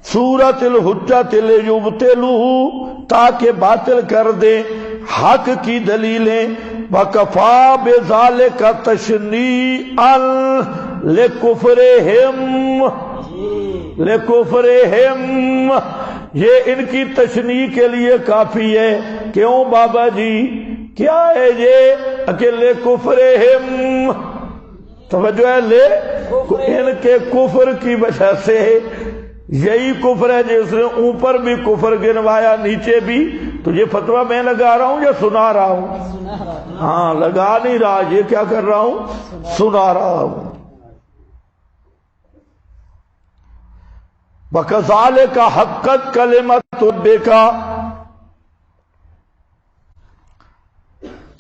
صورت الحجت لیبطلوا، تاکہ باطل کر دے حق کی دلیلیں۔ وکفا بذالک تشنیعا لکفرہم، لکفرہم، یہ ان کی تشنیع کے لیے کافی ہے۔ کیوں بابا جی؟ کیا ہے یہ؟ اکیلے کفرہم، توجہ ہے، لے ان کے کفر کی وجہ سے، یہی کفر ہے جس نے اوپر بھی کفر گنوایا نیچے بھی تو یہ فتویٰ میں لگا رہا ہوں یا سنا رہا ہوں؟ ہاں لگا نہیں رہا، یہ کیا کر رہا ہوں؟ سنا رہا ہوں۔ وَكَذَلِكَ حَقَّتْ كَلِمَتُ رَبِّكَ،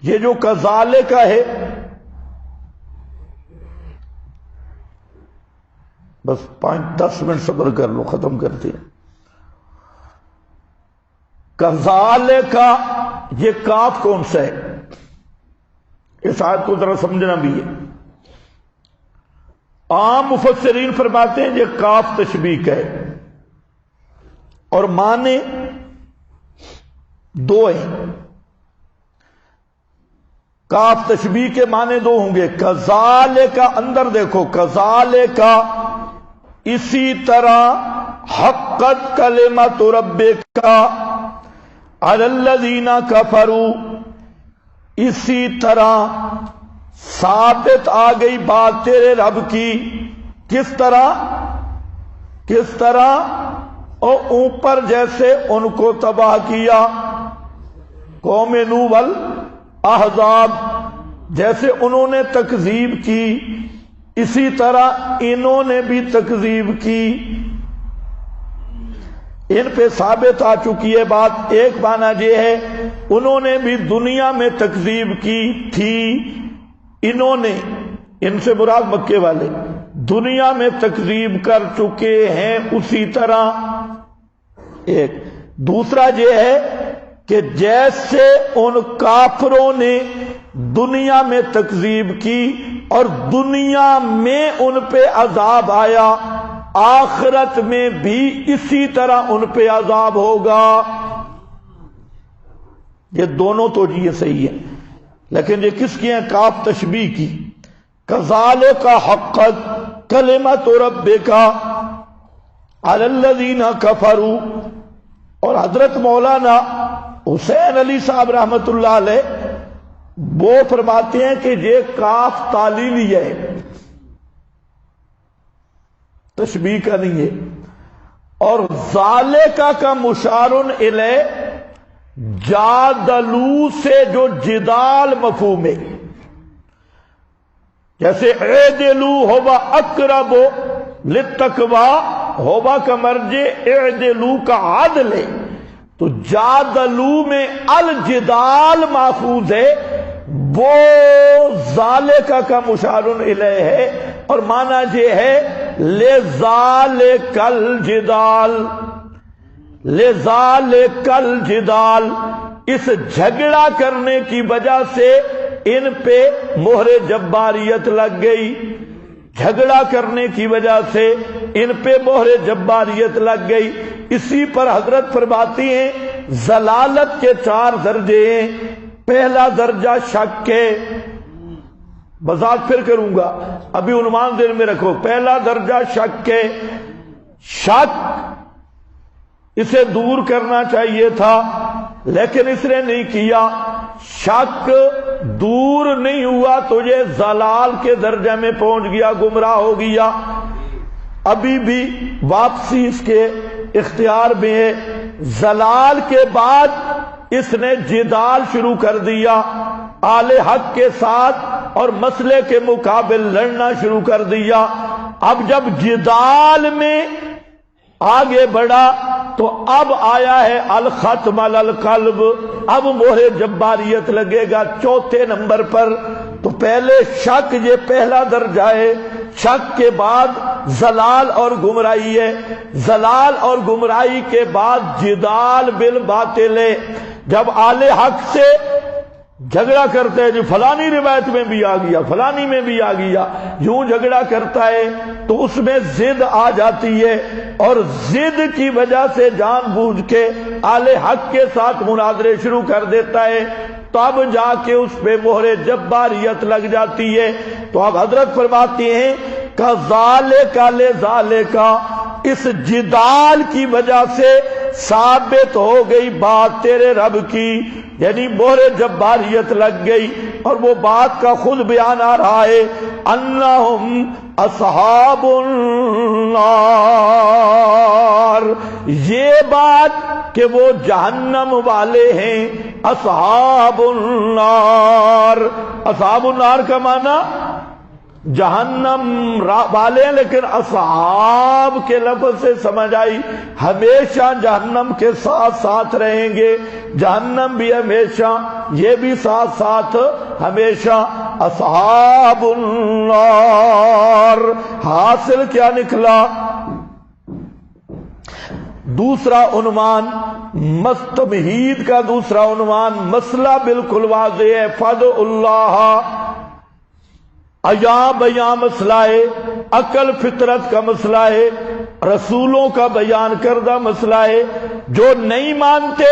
یہ جو کذالک ہے، بس 5-10 منٹ صبر کر لو، ختم کرتے ہیں۔ کذالک، یہ کاف کون سا ہے؟ اس آیت کو ذرا سمجھنا بھی ہے۔ عام مفسرین فرماتے ہیں یہ کاف تشبیہ کا ہے، اور معنی دو ہیں۔ کاف تشبیہ کے معنی دو ہوں گے۔ کذالک، اندر دیکھو، کذالک اسی طرح، حقت کلمۃ ربک علی الذین کفروا، اسی طرح ثابت آ گئی بات تیرے رب کی۔ کس طرح؟ کس طرح؟ اور اوپر جیسے ان کو تباہ کیا قوم نوح والاحزاب، جیسے انہوں نے تکذیب کی، اسی طرح انہوں نے بھی تکذیب کی، ان پہ ثابت آ چکی ہے بات۔ ایک معنی یہ ہے انہوں نے بھی دنیا میں تکذیب کی تھی، انہوں نے، ان سے مراد مکے والے، دنیا میں تکذیب کر چکے ہیں اسی طرح۔ ایک دوسرا یہ ہے کہ جیسے ان کافروں نے دنیا میں تکذیب کی اور دنیا میں ان پہ عذاب آیا، آخرت میں بھی اسی طرح ان پہ عذاب ہوگا۔ یہ دونوں توجیہ صحیح ہے، لیکن یہ کس کی ہیں؟ کاف تشبیہ کی۔ کذالک حقت کلمۃ ربک علی الذین کفروا، اور حضرت مولانا حسین علی صاحب رحمت اللہ علیہ وہ فرماتے ہیں کہ یہ کاف تعلیلی ہے، تشبیہ کا نہیں ہے۔ اور ذالکہ کا مشار الیہ جادلو سے جو جدال مفہوم ہے، جیسے اعدلو ہوبا اقرب للتقوی، ہوبا کا مرجع اعدلو کا عدل ہے، تو جادلو میں الجدال ماخوذ ہے، وہ ذالکہ کا مشار الیہ ہے، اور معنی یہ ہے لذالک الجدال، لذالک الجدال، اس جھگڑا کرنے کی وجہ سے ان پہ مہر جباریت لگ گئی، جھگڑا کرنے کی وجہ سے ان پہ مہر جباریت لگ گئی۔ اسی پر حضرت فرماتی ہیں ضلالت کے 4 درجے ہیں۔ پہلا درجہ شک ہے، وضاحت پھر کروں گا، ابھی عنوان ذہن میں رکھو۔ پہلا درجہ شک ہے، شک اسے دور کرنا چاہیے تھا لیکن اس نے نہیں کیا، شک دور نہیں ہوا تو یہ ضلال کے درجے میں پہنچ گیا، گمراہ ہو گیا۔ ابھی بھی واپسی اس کے اختیار میں ہے۔ ضلال کے بعد اس نے جدال شروع کر دیا، اہل حق کے ساتھ اور مسئلے کے مقابل لڑنا شروع کر دیا۔ اب جب جدال میں آگے بڑھا تو اب آیا ہے الختم علی القلب، اب مہر جباریت لگے گا 4تھے نمبر پر۔ تو پہلے شک، یہ پہلا درجہ ہے، شک کے بعد ضلال اور گمراہی ہے، ضلال اور گمراہی کے بعد جدال بالباطل ہے۔ جب اہل حق سے جھگڑا کرتے ہیں، جو فلانی روایت میں بھی آ گیا، فلانی میں بھی آ گیا، یوں جھگڑا کرتا ہے تو اس میں ضد آ جاتی ہے، اور ضد کی وجہ سے جان بوجھ کے اہل حق کے ساتھ مناظرے شروع کر دیتا ہے، تب جا کے اس پہ مہر جباریت لگ جاتی ہے۔ تو اب حضرت فرماتے ہیں کذالک لذالک، اس جدال کی وجہ سے ثابت ہو گئی بات تیرے رب کی، یعنی مہر جباریت لگ گئی، اور وہ بات کا خود بیان آ رہا ہے، انہم اصحاب النار، النار، یہ بات کہ وہ جہنم والے ہیں، اصحاب النار۔ اصحاب النار کا معنی جہنم والے، لیکن اصحاب کے لفظ سے سمجھ آئی ہمیشہ جہنم کے ساتھ ساتھ رہیں گے، جہنم بھی ہمیشہ، یہ بھی ساتھ ساتھ ہمیشہ، اصحاب النار۔ حاصل کیا نکلا؟ دوسرا عنوان تمہید کا دوسرا عنوان، مسئلہ بالکل واضح ہے، فدع اللہ، عیاں بیاں مسئلہ ہے، عقل فطرت کا مسئلہ ہے، رسولوں کا بیان کردہ مسئلہ ہے۔ جو نہیں مانتے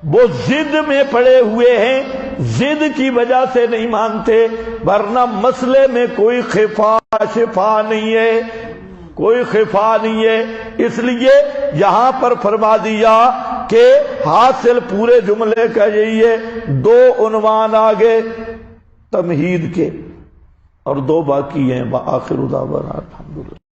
وہ ضد میں پڑے ہوئے ہیں، ضد کی وجہ سے نہیں مانتے، ورنہ مسئلے میں کوئی شفا نہیں ہے، کوئی خفا نہیں ہے۔ اس لیے یہاں پر فرما دیا کہ حاصل پورے جملے کا یہی ہے، دو عنوان آگے تمہید کے اور دو باقی ہیں۔ وآخر دعوانا الحمدللہ۔